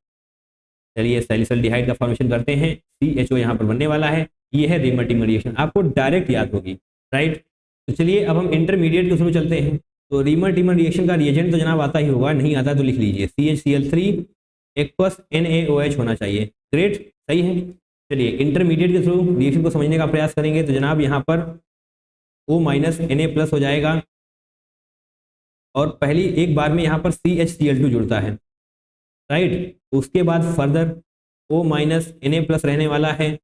चलिए सैलिसल्डिहाइड का फॉर्मेशन करते हैं, CHO यहाँ पर बनने वाला है। ये है रीमर टीमर रिएक्शन, आपको डायरेक्ट याद होगी, राइट। तो चलिए अब हम इंटरमीडिएट के थ्रू चलते हैं। तो रीमर टीमर रिएक्शन का रिएजेंट तो जनाब आता ही होगा, नहीं आता तो लिख लीजिए CHCl3 एक्वस NaOH होना चाहिए। ग्रेट, सही है। चलिए इंटरमीडिएट के थ्रू रिएक्शन को समझने का प्रयास करेंगे, तो जनाब यहाँ पर O- Na+ हो जाएगा, और पहली एक बार में यहाँ पर CHCl2 जुड़ता है, राइट। उसके बाद फर्दर O- Na+ रहने वाला है,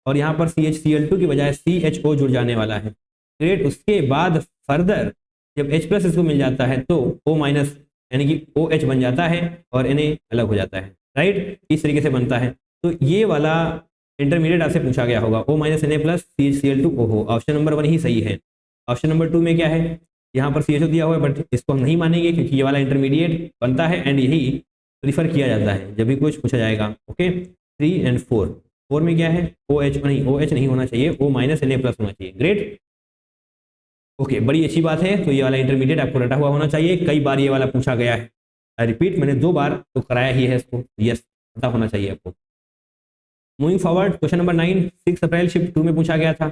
और यहाँ पर CHCl2 की बजाय CHO जुड़ जाने वाला है। ग्रेट, उसके बाद फर्दर जब H+ इसको मिल जाता है तो O- यानी कि OH बन जाता है और Na अलग हो जाता है, राइट। इस तरीके से बनता है। तो ये वाला इंटरमीडिएट आपसे पूछा गया होगा, O- Na+ CHCl2 OH। Option number 1 ही सही है। ऑप्शन नंबर 2 में क्या है, यहाँ पर CHO दिया हुआ है, बट इसको हम नहीं मानेंगे क्योंकि ये वाला इंटरमीडिएट बनता है एंड यही प्रीफर किया जाता है जब भी कुछ पूछा जाएगा। ओके, 3 और 4 में क्या है, OH नहीं होना चाहिए, O- Na+ होना चाहिए। ग्रेट, ओके, बड़ी अच्छी बात है। तो ये वाला इंटरमीडिएट आपको रटा हुआ होना चाहिए, कई बार ये वाला पूछा गया है। आई रिपीट, मैंने 2 बार तो कराया ही है इसको, यस पता होना चाहिए आपको। मूविंग फॉरवर्ड, क्वेश्चन नंबर 9 6 अप्रैल शिफ्ट 2 में पूछा गया था।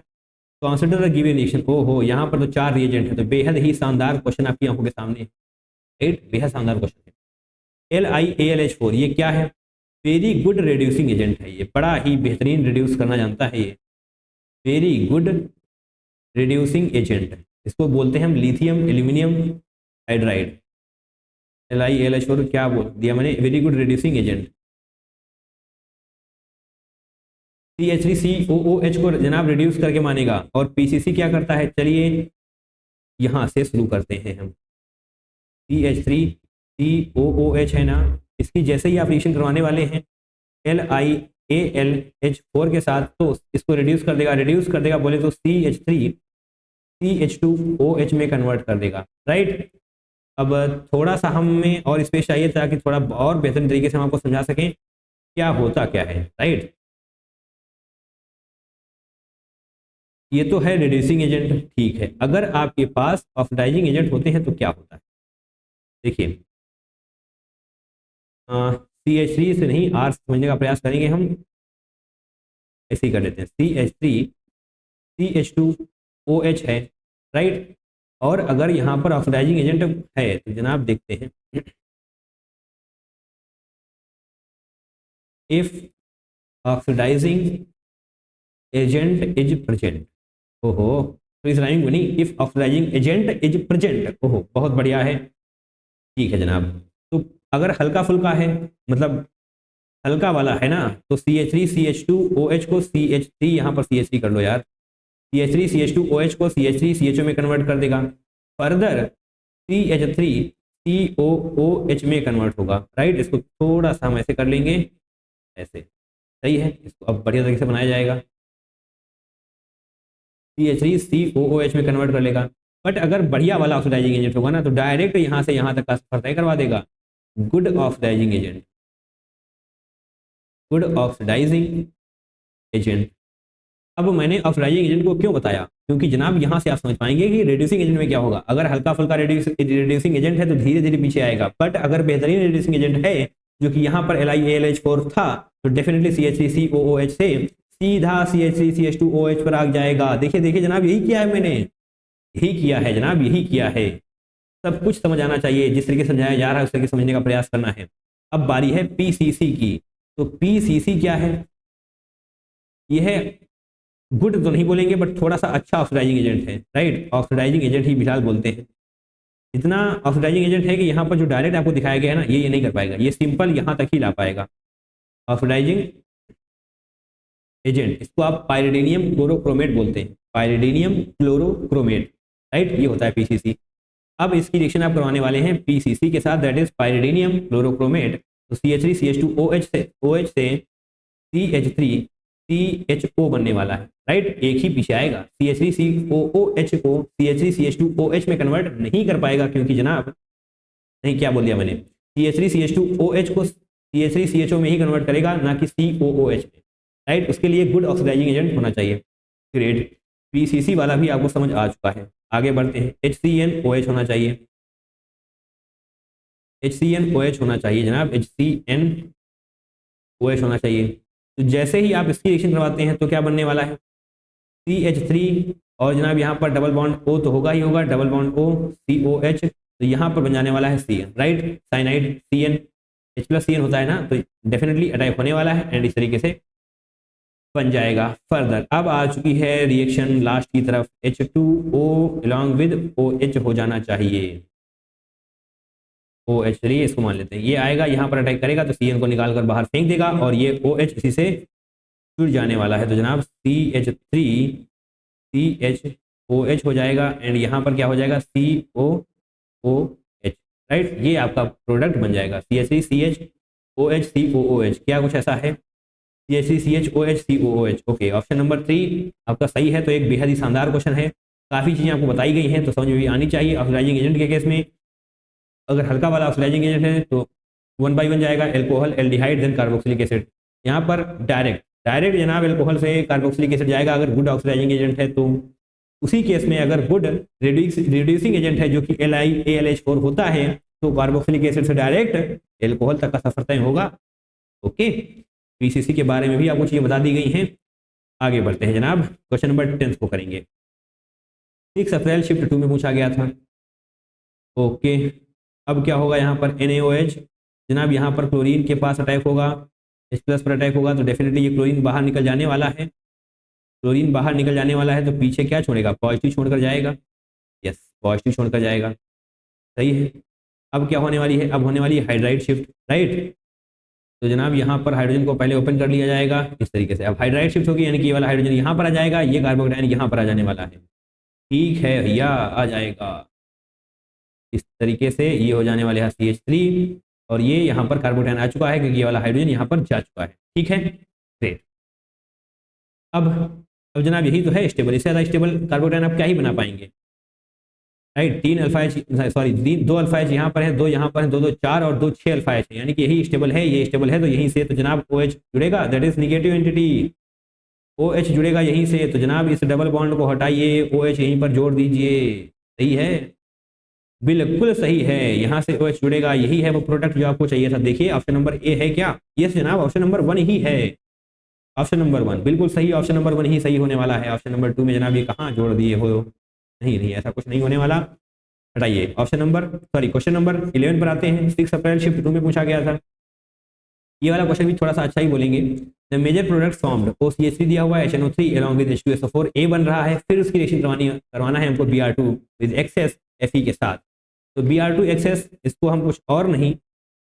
Consider the given reaction. ओहो, यहाँ पर तो 4 रिएजेंट है, तो बेहद ही शानदार क्वेश्चन आपकी आंखों के सामने है, राइट, बेहद शानदार क्वेश्चन है। LiAlH4 ये क्या है, वेरी गुड रिड्यूसिंग एजेंट है, ये बड़ा ही बेहतरीन रिड्यूस करना जानता है, ये वेरी गुड रिड्यूसिंग एजेंट, इसको बोलते हैं हम लिथियम एल्यूमिनियम हाइड्राइड। LiAlH4 क्या बोल दिया मैंने, very good reducing agent. CH3COOH को जनाब रिड्यूस करके मानेगा, और PCC क्या करता है, चलिए यहां से शुरू करते हैं हम। CH3COOH है ना, इसकी जैसे ही आप रिएक्शन करवाने वाले हैं LiAlH4 के साथ, तो इसको रिड्यूस कर देगा बोले तो CH3CH2OH में कन्वर्ट कर देगा, राइट। अब थोड़ा सा हमें और स्पेस चाहिए ताकि थोड़ा और बेहतरीन तरीके से हम आपको समझा सकें क्या होता क्या है, राइट। ये तो है रिड्यूसिंग एजेंट, ठीक है। अगर आपके पास ऑक्सीडाइजिंग एजेंट होते हैं तो क्या होता है, देखिए CH3 से नहीं, R समझने का प्रयास करेंगे हम, ऐसे ही कर लेते हैं। CH3CH2OH है, राइट। और अगर यहाँ पर ऑक्सीडाइजिंग एजेंट है तो जनाब देखते हैं, if oxidising agent is present, ओहो, तो इस राइमिंग बनी, if oxidising agent is present, ओहो बहुत बढ़िया है, ठीक है जनाब। तो अगर हल्का फुल्का है, मतलब हल्का वाला है ना, तो CH3CH2OH को CH3, यहाँ पर CH3 कर लो यार, CH3CH2OH को CH3CHO में कन्वर्ट कर देगा, फर्दर CH3COOH में कन्वर्ट होगा, राइट। इसको थोड़ा सा हम ऐसे कर लेंगे, ऐसे सही है, इसको अब बढ़िया तरीके से बनाया जाएगा, CH3COOH में कन्वर्ट कर लेगा। बट अगर बढ़िया वाला ऑक्सीडाइजिंग एजेंट होगा ना, तो डायरेक्ट यहाँ से यहाँ तक का सफर तय करवा देगा। Good oxidising agent, good oxidising agent. अब मैंने ऑक्सीडाइजिंग एजेंट को क्यों बताया, क्योंकि जनाब यहाँ से आप समझ पाएंगे कि रिड्यूसिंग एजेंट में क्या होगा। अगर हल्का फुल्का रिड्यूसिंग एजेंट है तो धीरे धीरे पीछे आएगा, बट अगर बेहतरीन रिड्यूसिंग एजेंट है जो कि यहाँ पर LiAlH4 था, तो डेफिनेटली CH3COOH से सीधा CH3CH2OH पर आ जाएगा। देखिए देखिए जनाब, यही किया है मैंने, यही किया है जनाब, यही किया है। सब कुछ समझ आना चाहिए, जिस तरीके से समझाया जा रहा है उस तरीके समझने का प्रयास करना है। अब बारी है PCC की। तो PCC क्या है, यह है गुड तो नहीं बोलेंगे बट थोड़ा सा अच्छा ऑक्सीडाइजिंग एजेंट है, राइट। ऑक्सीडाइजिंग एजेंट ही फिलहाल बोलते हैं। इतना ऑक्सीडाइजिंग एजेंट है कि यहाँ पर जो डायरेक्ट आपको दिखाया गया है ना, ये नहीं कर पाएगा, ये सिंपल यहाँ तक ही ला पाएगा। ऑक्सीडाइजिंग एजेंट, इसको आप पाइरिडीनियम क्लोरोक्रोमेट बोलते हैं, पाइरिडीनियम क्लोरोक्रोमेट, राइट, ये होता है पीसीसी। अब इसकी रिएक्शन आप करवाने वाले हैं पीसीसी के साथ, दैट इज पाइरिडीनियम क्लोरोक्रोमेट। तो CH3CH2OH से OH से CH3CHO बनने वाला है, राइट, एक ही पीछे आएगा। CH3COOH को CH3CH2OH में कन्वर्ट नहीं कर पाएगा, क्योंकि जनाब, नहीं क्या बोल दिया मैंने, CH3CH2OH को CH3CHO में ही कन्वर्ट करेगा, ना कि COOH में, राइट। उसके लिए गुड ऑक्सीडाइजिंग एजेंट होना चाहिए। ग्रेट, पीसीसी वाला भी आपको समझ आ चुका है। आगे बढ़ते हैं, HCNOH होना चाहिए, HCNOH होना चाहिए जनाब, HCNOH होना चाहिए। तो जैसे ही आप इसकी रिएक्शन करवाते हैं तो क्या बनने वाला है, CH3, और जनाब यहाँ पर डबल बॉन्ड O तो होगा ही होगा, डबल बॉन्ड O COH, तो यहाँ पर बन जाने वाला है CN, right, cyanide CN, H+CN होता है ना, तो डेफिनेटली अटैक होने वाला है एंड इस तरीके से बन जाएगा। फर्दर अब आ चुकी है रिएक्शन लास्ट की तरफ, H2O अलॉन्ग विद OH हो जाना चाहिए, OH, चलिए इसको मान लेते हैं, ये आएगा यहाँ पर अटैक करेगा तो CN को निकाल कर बाहर फेंक देगा और ये OH इसी से जुड़ जाने वाला है। तो जनाब CH3CHOH हो जाएगा एंड यहाँ पर क्या हो जाएगा, COOH, राइट, ये आपका प्रोडक्ट बन जाएगा CH3CHOH COOH, क्या कुछ ऐसा है, CH3CHOH COOH। Okay, option number 3 आपका सही है। तो एक बेहद ही शानदार क्वेश्चन है, काफ़ी चीज़ें आपको बताई गई हैं तो समझ में भी आनी चाहिए। ऑक्सीडाइजिंग एजेंट के केस में अगर हल्का वाला ऑक्सीडाइजिंग एजेंट है तो 1 by 1 जाएगा, alcohol, aldehyde, then carboxylic acid. यहाँ पर डायरेक्ट जनाब एल्कोहल से कार्बोक्सिलिक एसिड जाएगा अगर गुड ऑक्सीडाइजिंग एजेंट है। तो उसी केस में अगर गुड रिड्यूसिंग एजेंट है जो कि AlH4 होता है, तो कार्बोक्सिलिक एसिड से डायरेक्ट एल्कोहल तक का सफर तय होगा। ओके, पीसीसी के बारे में भी आपको चीजें बता दी गई हैं। आगे बढ़ते हैं जनाब, क्वेश्चन नंबर 10 को करेंगे। 6 अप्रैल शिफ्ट 2 में पूछा गया था। ओके, अब क्या होगा यहाँ पर, NaOH, जनाब यहाँ पर क्लोरीन के पास अटैक होगा, H+ पर अटैक होगा, तो डेफिनेटली ये क्लोरीन बाहर निकल जाने वाला है। क्लोरीन बाहर निकल जाने वाला है तो पीछे क्या छोड़ेगा, पॉजिटिव छोड़कर जाएगा। यस, पॉजिटिव छोड़कर जाएगा, सही है। अब क्या होने वाली है, अब होने वाली है हाइड्राइड शिफ्ट, राइट। तो जनाब यहाँ पर हाइड्रोजन को पहले ओपन कर लिया जाएगा इस तरीके से। अब हाइड्राइड शिफ्ट होगी, यानी कि ये वाला हाइड्रोजन यहाँ पर आ जाएगा, ये कार्बोकेटायन यहाँ पर आ जाने वाला है। ठीक है भैया, आ जाएगा इस तरीके से, ये हो जाने वाले हैं CH3 और ये यहाँ पर कार्बोकेटायन आ चुका है क्योंकि ये वाला हाइड्रोजन यहाँ पर जा चुका है। ठीक है, ग्रेट। अब जनाब यही तो है स्टेबल, इससे ज़्यादा स्टेबल कार्बोकेटायन आप क्या ही बना पाएंगे, right. 3 alpha H, sorry 2 alpha H यहाँ पर है, 2 यहाँ पर है, 2 2 4 और 2 6 अल्फा H है, यानी कि यही स्टेबल है, ये स्टेबल है। तो यहीं से तो जनाब OH जुड़ेगा, that is negative entity, OH जुड़ेगा यहीं से। तो जनाब इस डबल बॉन्ड को हटाइए, OH यहीं पर जोड़ दीजिए, सही है, बिल्कुल सही है, यहाँ से OH जुड़ेगा, यही है वो प्रोडक्ट जो आपको चाहिए था। देखिए ऑप्शन नंबर ए है क्या, यस जनाब, ऑप्शन नंबर 1 ही है, ऑप्शन नंबर 1 बिल्कुल सही, ऑप्शन नंबर 1 ही सही होने वाला है। ऑप्शन नंबर 2 में जनाब ये कहाँ जोड़ दिए हो, नहीं, ऐसा कुछ नहीं होने वाला, हटाइए। Option number, sorry question number 11 पर आते हैं। 6 अप्रैल शिफ्ट 2 में पूछा गया था। ये वाला क्वेश्चन भी थोड़ा सा अच्छा ही बोलेंगे। The major product formed, OCH3 दिया हुआ है, HNO3 along with H2SO4 A बन रहा है, फिर उसकी रिएक्शन करवाना है हमको Br2 विद एक्सेस Fe के साथ। तो Br2 एक्सेस, इसको हम कुछ और नहीं,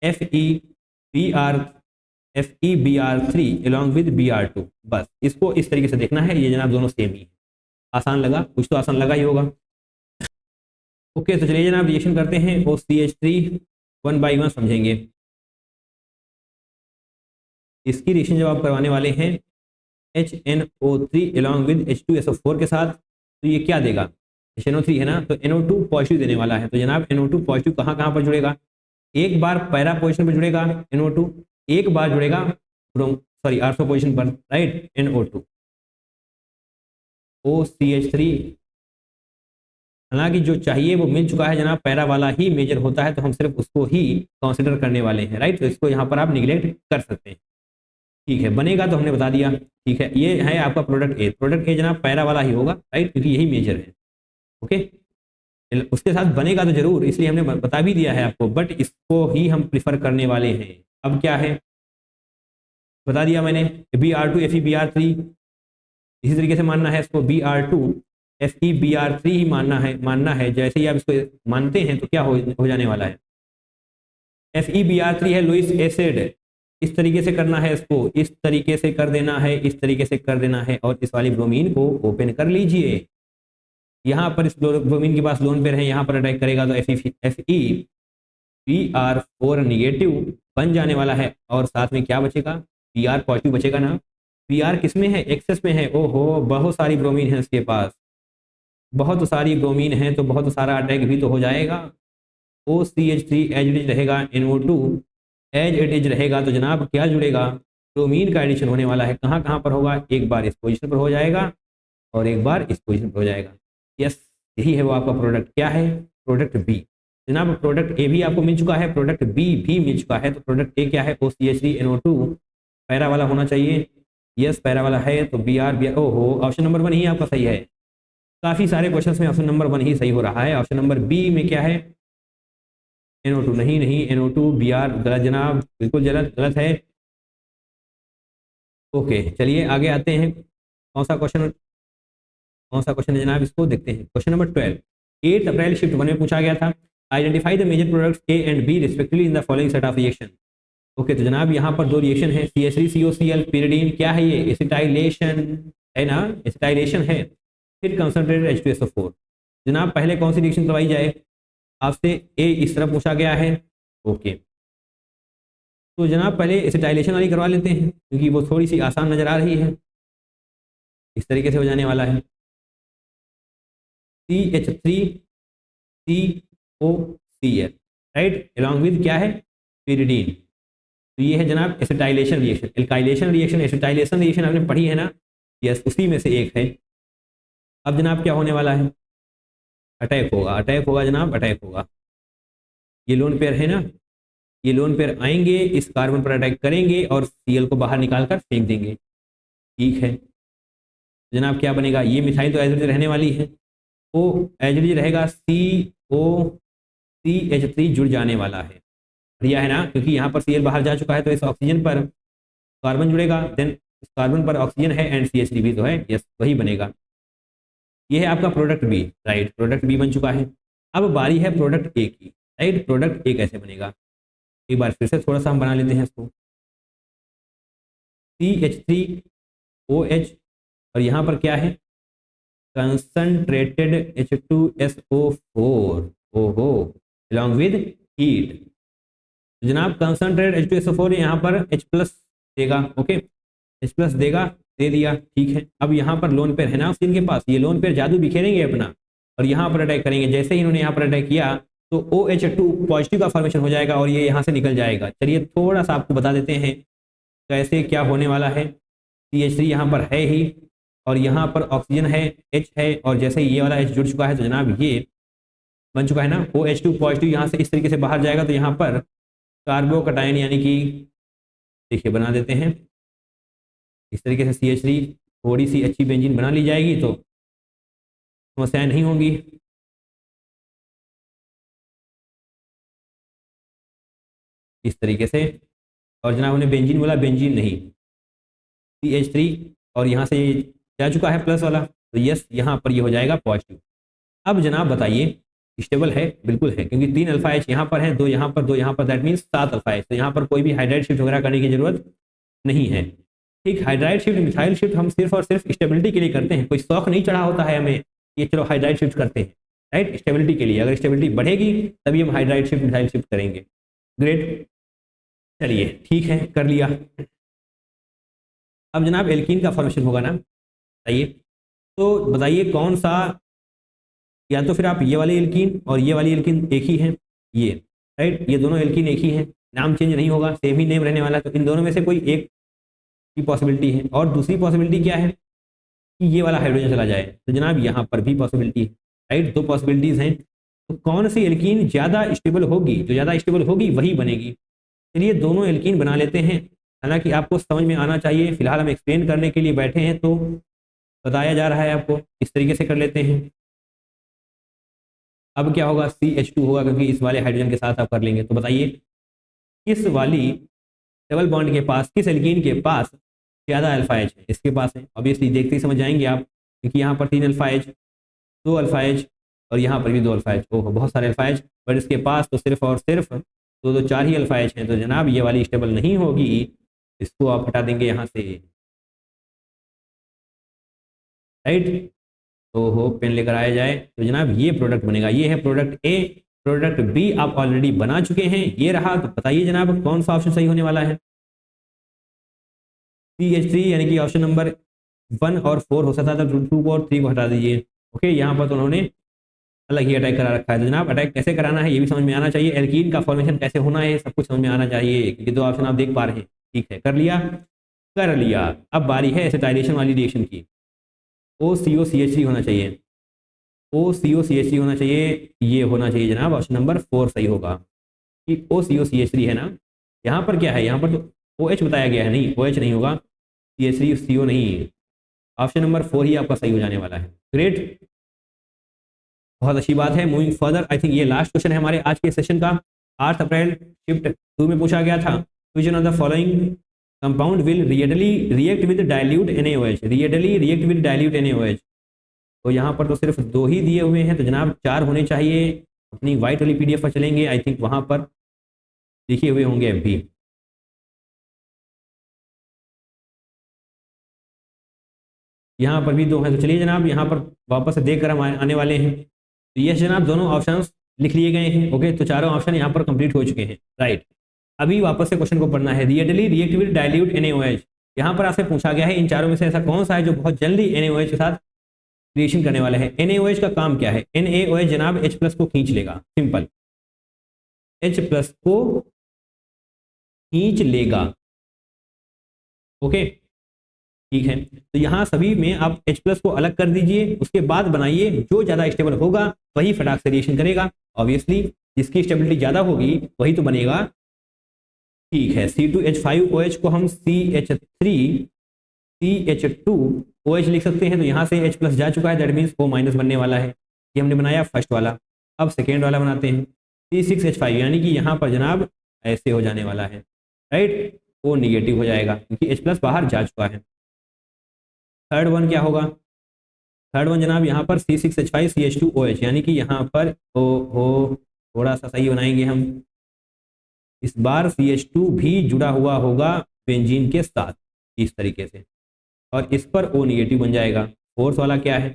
FeBr3 अलॉन्ग विद Br2, बस इसको इस तरीके से देखना है। ये जनाब दोनों सेम ही है, आसान लगा, कुछ तो आसान लगा ही होगा। ओके, तो चलिए जनाब रिएक्शन करते हैं। OCH3 1 by 1 समझेंगे। इसकी रिएक्शन जब आप करवाने वाले हैं HNO3 अलॉन्ग विद H2SO4 के साथ, तो ये क्या देगा, HNO3 है ना, तो NO2 पॉजिटिव देने वाला है। तो जनाब NO2 पॉजिटिव कहाँ कहाँ पर जुड़ेगा, एक बार पैरा पोजिशन पर जुड़ेगा NO2, एक बार जुड़ेगा आर्थो पोजिशन पर, राइट, NO2। OCH3 हालांकि जो चाहिए वो मिल चुका है जनाब, पैरा वाला ही मेजर होता है, तो हम सिर्फ उसको ही कंसिडर करने वाले हैं, राइट। तो इसको यहाँ पर आप निगलेक्ट कर सकते हैं, ठीक है। बनेगा तो हमने बता दिया, ठीक है। ये है आपका प्रोडक्ट ए जनाब पैरा वाला ही होगा, राइट, क्योंकि यही मेजर है। ओके, उसके साथ बनेगा तो जरूर, इसलिए हमने बता भी दिया है आपको, बट इसको ही हम प्रिफर करने वाले हैं। अब क्या है, बता दिया मैंने, Br2 FeBr3 इसी तरीके से मानना है इसको, Br2 FeBr3 ही मानना है। जैसे ही आप इसको मानते हैं तो क्या हो जाने वाला है, FeBr3 है लुईस एसिड, इस तरीके से करना है, इसको इस तरीके से कर देना है, इस तरीके से कर देना है, और इस वाली ब्रोमीन को ओपन कर लीजिए। यहाँ पर इस ब्रोमीन के पास लोन पेयर है, यहाँ पर अटैक करेगा तो Fe Br4 निगेटिव बन जाने वाला है, और साथ में क्या बचेगा, Br पॉजिटिव बचेगा ना। Br किस में है, एक्सेस में है। ओहो, बहुत सारी ब्रोमीन है उसके पास, बहुत सारी ब्रोमीन है, तो बहुत सारा अटैक भी तो हो जाएगा। OCH3 एज इट इज रहेगा, NO2 एज इट इज रहेगा, तो जनाब क्या जुड़ेगा, ब्रोमीन का एडिशन होने वाला है। कहाँ कहाँ पर होगा, एक बार इस पोजीशन पर हो जाएगा और एक बार इस पोजीशन पर हो जाएगा। यस, यही है वो आपका प्रोडक्ट। क्या है, प्रोडक्ट बी। जनाब प्रोडक्ट ए भी आपको मिल चुका है, प्रोडक्ट बी भी मिल चुका है, तो प्रोडक्ट ए क्या है, OCH3NO2 पैरा वाला होना चाहिए। यस, पैरा वाला है, तो Br ओहो, ऑप्शन नंबर 1 ही आपका सही है। काफ़ी सारे क्वेश्चन में ऑप्शन नंबर 1 ही सही हो रहा है। ऑप्शन नंबर बी में क्या है, NO2 नहीं, NO2 Br गलत जनाब, बिल्कुल गलत गलत है। ओके, चलिए आगे आते हैं। कौन सा क्वेश्चन है जनाब, इसको देखते हैं। क्वेश्चन नंबर 12, 8 अप्रैल शिफ्ट 1 में पूछा गया था, identify the major products A and B respectively in the following set of reaction. Okay, तो जनाब यहाँ पर 2 रिएक्शन है, CH3COCl pyridine, क्या है ये, एसिटाइलेशन है ना, एसिटाइलेशन है। फिर कंसंट्रेटेड H2SO4। जनाब पहले कौन सी रिएक्शन करवाई जाए, आपसे ए इस तरह पूछा गया है। ओके, तो जनाब पहले एसिटाइलेशन वाली करवा लेते हैं, क्योंकि वो थोड़ी सी आसान नजर आ रही है। इस तरीके से हो जाने वाला है, CH3COCl राइट, अलॉन्ग विद क्या है, pyridine। तो ये है जनाब acetylation reaction. Alkylation reaction, acetylation reaction आपने पढ़ी है ना, यस, उसी में से एक है। अब जनाब क्या होने वाला है, अटैक होगा, अटैक होगा जनाब, अटैक होगा। ये लोन पेयर है ना, ये लोन पेयर आएंगे, इस कार्बन पर अटैक करेंगे और Cl को बाहर निकाल कर फेंक देंगे। ठीक है जनाब, क्या बनेगा, ये मिथाइल तो एज रहने वाली है, वो एज रहेगा, COCH3 जुड़ जाने वाला है। बढ़िया है ना, क्योंकि यहाँ पर Cl बाहर जा चुका है, तो इस ऑक्सीजन पर कार्बन जुड़ेगा, देन इस कार्बन पर ऑक्सीजन है एंड CH3 भी तो है, यस वही बनेगा। ये है आपका product B, right, product B बन चुका है। अब बारी है प्रोडक्ट ए की, राइट। प्रोडक्ट ए कैसे बनेगा, एक बार फिर से थोड़ा सा हम बना लेते हैं इसको। CH3OH और यहाँ पर क्या है, कंसंट्रेटेड H2SO4, ओहो, अलॉन्ग विद हीट। जनाब कंसंट्रेटेड H2SO4 यहाँ पर H+ देगा, ओके, H+ देगा, दे दिया, ठीक है। अब यहाँ पर लोन पेयर है ना ऑक्सीजन के पास, ये लोन पेयर जादू बिखेरेंगे अपना और यहाँ पर अटैक करेंगे। जैसे ही इन्होंने यहाँ पर अटैक किया तो OH2 पॉजिटिव का फॉर्मेशन हो जाएगा और ये यहाँ से निकल जाएगा। चलिए थोड़ा सा आपको बता देते हैं कैसे क्या होने वाला है। CH3 यहाँ पर है ही और यहाँ पर ऑक्सीजन है, H है, और जैसे ही ये वाला H जुड़ चुका है तो जनाब ये बन चुका है ना, OH2 पॉजिटिव यहाँ से इस तरीके से बाहर जाएगा, तो यहाँ पर कार्बोकटायन यानी कि देखिए बना देते हैं इस तरीके से, CH3 थोड़ी सी अच्छी बेंजीन बना ली जाएगी तो समस्याएं नहीं होंगी। इस तरीके से, और जनाब उन्हें बेंजीन बोला, बेंजीन नहीं, CH3 और यहाँ से ये जा चुका है प्लस वाला, तो यस यहाँ पर ये हो जाएगा पॉजिटिव। अब जनाब बताइए स्टेबल है, बिल्कुल है, क्योंकि 3 अल्फा H यहाँ पर है, 2 यहाँ पर, 2 यहाँ पर, दैट मीन्स 7 अल्फा H, तो यहाँ पर कोई भी हाइड्राइड शिफ्ट वगैरह करने की जरूरत नहीं है। ठीक, हाइड्राइड शिफ्ट, मिथाइल शिफ्ट हम सिर्फ और सिर्फ स्टेबिलिटी के लिए करते हैं, कोई शौक नहीं चढ़ा होता है हमें ये चलो हाइड्राइड शिफ्ट करते हैं, राइट, स्टेबिलिटी के लिए। अगर स्टेबिलिटी बढ़ेगी तभी हम हाइड्राइड शिफ्ट मिथाइल शिफ्ट करेंगे। ग्रेट, चलिए ठीक है, कर लिया। अब जनाब एल्कीन का फॉर्मेशन होगा ना, बताइए, तो बताइए कौन सा, या तो फिर आप ये वाले एल्कीन और ये वाली एल्कीन एक ही है, ये राइट, ये दोनों एल्कीन एक ही है, नाम चेंज नहीं होगा, सेम ही नेम रहने वाला है, तो इन दोनों में से कोई एक की पॉसिबिलिटी है। और दूसरी पॉसिबिलिटी क्या है कि ये वाला हाइड्रोजन चला जाए, तो जनाब यहाँ पर भी पॉसिबिलिटी है, राइट, 2 पॉसिबिलिटीज हैं। तो कौन सी एल्कीन ज़्यादा स्टेबल होगी, जो ज़्यादा स्टेबल होगी वही बनेगी। चलिए दोनों एल्कीन बना लेते हैं, हालांकि आपको समझ में आना चाहिए, फिलहाल हम एक्सप्लेन करने के लिए बैठे हैं तो बताया जा रहा है आपको, इस तरीके से कर लेते हैं। अब क्या होगा, CH2 होगा, क्योंकि इस वाले हाइड्रोजन के साथ आप कर लेंगे। तो बताइए किस वाली डबल बॉन्ड के पास, किस एल्कीन के पास ज़्यादा अल्फा H है, इसके पास है। ऑब्वियसली देखते ही समझ जाएंगे आप, क्योंकि यहाँ पर 3 अल्फा H, 2 अल्फा H और यहाँ पर भी 2 अल्फा H, ओह बहुत सारे अल्फा H, बट इसके पास तो सिर्फ और सिर्फ तो 4 ही अल्फा एच हैं, तो जनाब ये वाली स्टेबल नहीं होगी, इसको आप हटा देंगे यहाँ से, राइट। तो हो पेन लेकर आया जाए, तो जनाब ये प्रोडक्ट बनेगा, ये है प्रोडक्ट ए। प्रोडक्ट बी आप ऑलरेडी बना चुके हैं, ये रहा। तो बताइए जनाब कौन सा ऑप्शन सही होने वाला है? CH3 यानी कि ऑप्शन नंबर 1 और 4 हो सकता था, 2 और 3 को हटा दीजिए। ओके, यहाँ पर तो उन्होंने अलग ही अटैक करा रखा है। तो जनाब अटैक कैसे कराना है ये भी समझ में आना चाहिए, एल्कीन का फॉर्मेशन कैसे होना है सब कुछ समझ में आना चाहिए, क्योंकि 2 ऑप्शन आप देख पा रहे हैं। ठीक है, कर लिया, कर लिया। अब बारी है एसिटाइलेशन वाली रिएक्शन की। OCOCH3 होना चाहिए, OCOCH3 होना चाहिए, ये होना चाहिए जनाब ऑप्शन नंबर 4 सही होगा कि OCOCH3 है ना। यहाँ पर क्या है, यहाँ पर तो OH बताया गया है, नहीं OH नहीं होगा, CH3 CO नहीं, ऑप्शन नंबर 4 ही आपका सही हो जाने वाला है। ग्रेट, बहुत अच्छी बात है। मूविंग फर्दर, आई थिंक ये लास्ट क्वेश्चन है हमारे आज के सेशन का। 8 अप्रैल शिफ्ट 2 में पूछा गया था, which one of the following compound will readily react with dilute NaOH, readily react with dilute NaOH। तो यहाँ पर तो सिर्फ 2 ही दिए हुए हैं, तो जनाब 4 होने चाहिए। अपनी व्हाइट वाली PDF पर चलेंगे, आई थिंक वहाँ पर लिखे हुए होंगे अभी। यहाँ पर भी 2 हैं, तो चलिए जनाब यहाँ पर वापस से देख कर हम आने वाले हैं। तो यस जनाब, दोनों ऑप्शंस लिख लिए गए हैं। ओके, तो चारों ऑप्शन यहाँ पर कंप्लीट हो चुके हैं, राइट। अभी वापस से क्वेश्चन को पढ़ना है। रिएडली रिएक्ट विद डाइल्यूट NaOH, यहाँ पर आपसे पूछा गया है इन चारों में से ऐसा कौन सा है जो बहुत जल्दी NaOH के साथ रिएक्शन करने वाला है। NaOH का काम क्या है? NaOH जनाब H+ को खींच लेगा, सिंपल, H+ को खींच लेगा। ओके, ठीक है। तो यहाँ सभी में आप H+ को अलग कर दीजिए, उसके बाद बनाइए, जो ज्यादा स्टेबल होगा वही फटाक से रिएक्शन करेगा। ऑब्वियसली जिसकी स्टेबिलिटी ज्यादा होगी वही तो बनेगा। ठीक है, C2H5OH को हम CH3CH2OH लिख सकते हैं। तो यहाँ से H+ जा चुका है, दैट मीन्स O- बनने वाला है। ये हमने बनाया फर्स्ट वाला। अब सेकेंड वाला बनाते हैं, C6H5, यानी कि यहाँ पर जनाब ऐसे हो जाने वाला है, राइट। O निगेटिव हो जाएगा क्योंकि H+ बाहर जा चुका है। थर्ड वन क्या होगा? थर्ड वन जनाब यहाँ पर C6H5CH2OH, यानी कि यहाँ पर हो थोड़ा सा सही बनाएंगे हम। इस बार CH2 भी जुड़ा हुआ होगा बेंजीन के साथ इस तरीके से, और इस पर O निगेटिव बन जाएगा। फोर्थ वाला क्या है?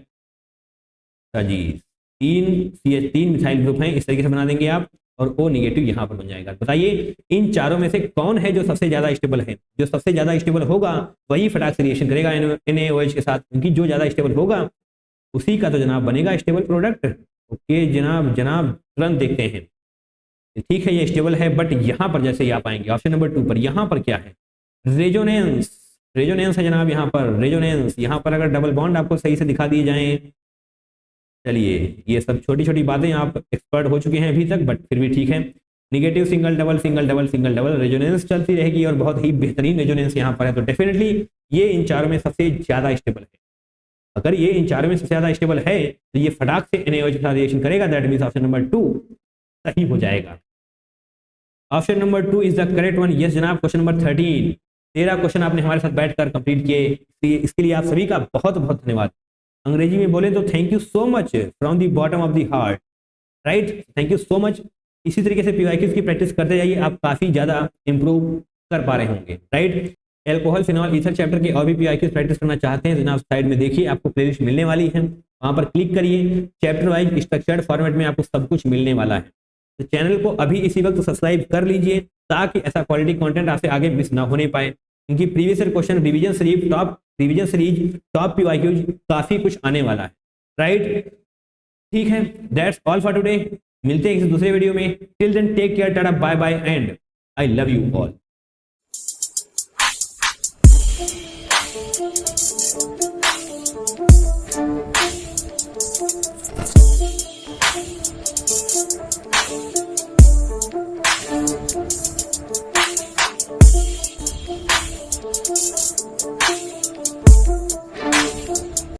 जी 3 मिथाइल ग्रुप हैं, इस तरीके से बना देंगे आप, और O निगेटिव यहाँ पर बन जाएगा। बताइए इन चारों में से कौन है जो सबसे ज्यादा स्टेबल है? जो सबसे ज्यादा स्टेबल होगा वही फटाक से रिएक्शन करेगा NaOH के साथ, क्योंकि जो ज्यादा स्टेबल होगा उसी का तो जनाब बनेगा स्टेबल प्रोडक्ट। ओके जनाब तुरंत देखते हैं। ठीक है, ये स्टेबल है, बट यहाँ पर जैसे ही आप आएंगे ऑप्शन नंबर 2 पर, यहाँ पर क्या है? रेजोनेंस, रेजोनेंस है जनाब यहाँ पर, रेजोनेंस। यहाँ पर अगर डबल बॉन्ड आपको सही से दिखा दिए जाएं, चलिए ये सब छोटी छोटी बातें आप एक्सपर्ट हो चुके हैं अभी तक, बट फिर भी ठीक है। Negative single double single double single double resonance चलती रहेगी, और बहुत ही बेहतरीन रेजोनेंस यहाँ पर है। तो डेफिनेटली ये इन चारों में सबसे ज्यादा स्टेबल है। अगर ये इन चारों में सबसे ज्यादा स्टेबल है तो ये फटाक से NaOH के साथ रिएक्शन करेगा, दैट मींस ऑप्शन नंबर 2 सही हो जाएगा। Option number 2 is the correct one. Yes जनाब, क्वेश्चन नंबर 13 क्वेश्चन आपने हमारे साथ बैठकर कंप्लीट किए, इसके लिए आप सभी का बहुत बहुत धन्यवाद। अंग्रेजी में बोले तो thank you so much from the bottom of the heart, right, thank you so much. इसी तरीके से PYQs की प्रैक्टिस करते जाइए, आप काफी ज्यादा इंप्रूव कर पा रहे होंगे, right. Alcohol phenol ether chapter के और भी PYQs प्रैक्टिस करना चाहते हैं तो जनाब साइड में देखिए, आपको प्लेलिस्ट मिलने वाली है, वहां पर क्लिक करिए, चैप्टर वाइज स्ट्रक्चर्ड फॉर्मेट में आपको सब कुछ मिलने वाला है। तो चैनल को अभी इसी वक्त सब्सक्राइब कर लीजिए ताकि ऐसा क्वालिटी कंटेंट आपसे आगे मिस ना होने पाए, क्योंकि previous year question revision series top PYQs काफी कुछ आने वाला है, राइट। ठीक है, दैट्स ऑल फॉर टुडे। मिलते हैं किसी दूसरे वीडियो में। Till then take care, tata, bye bye and I love you all.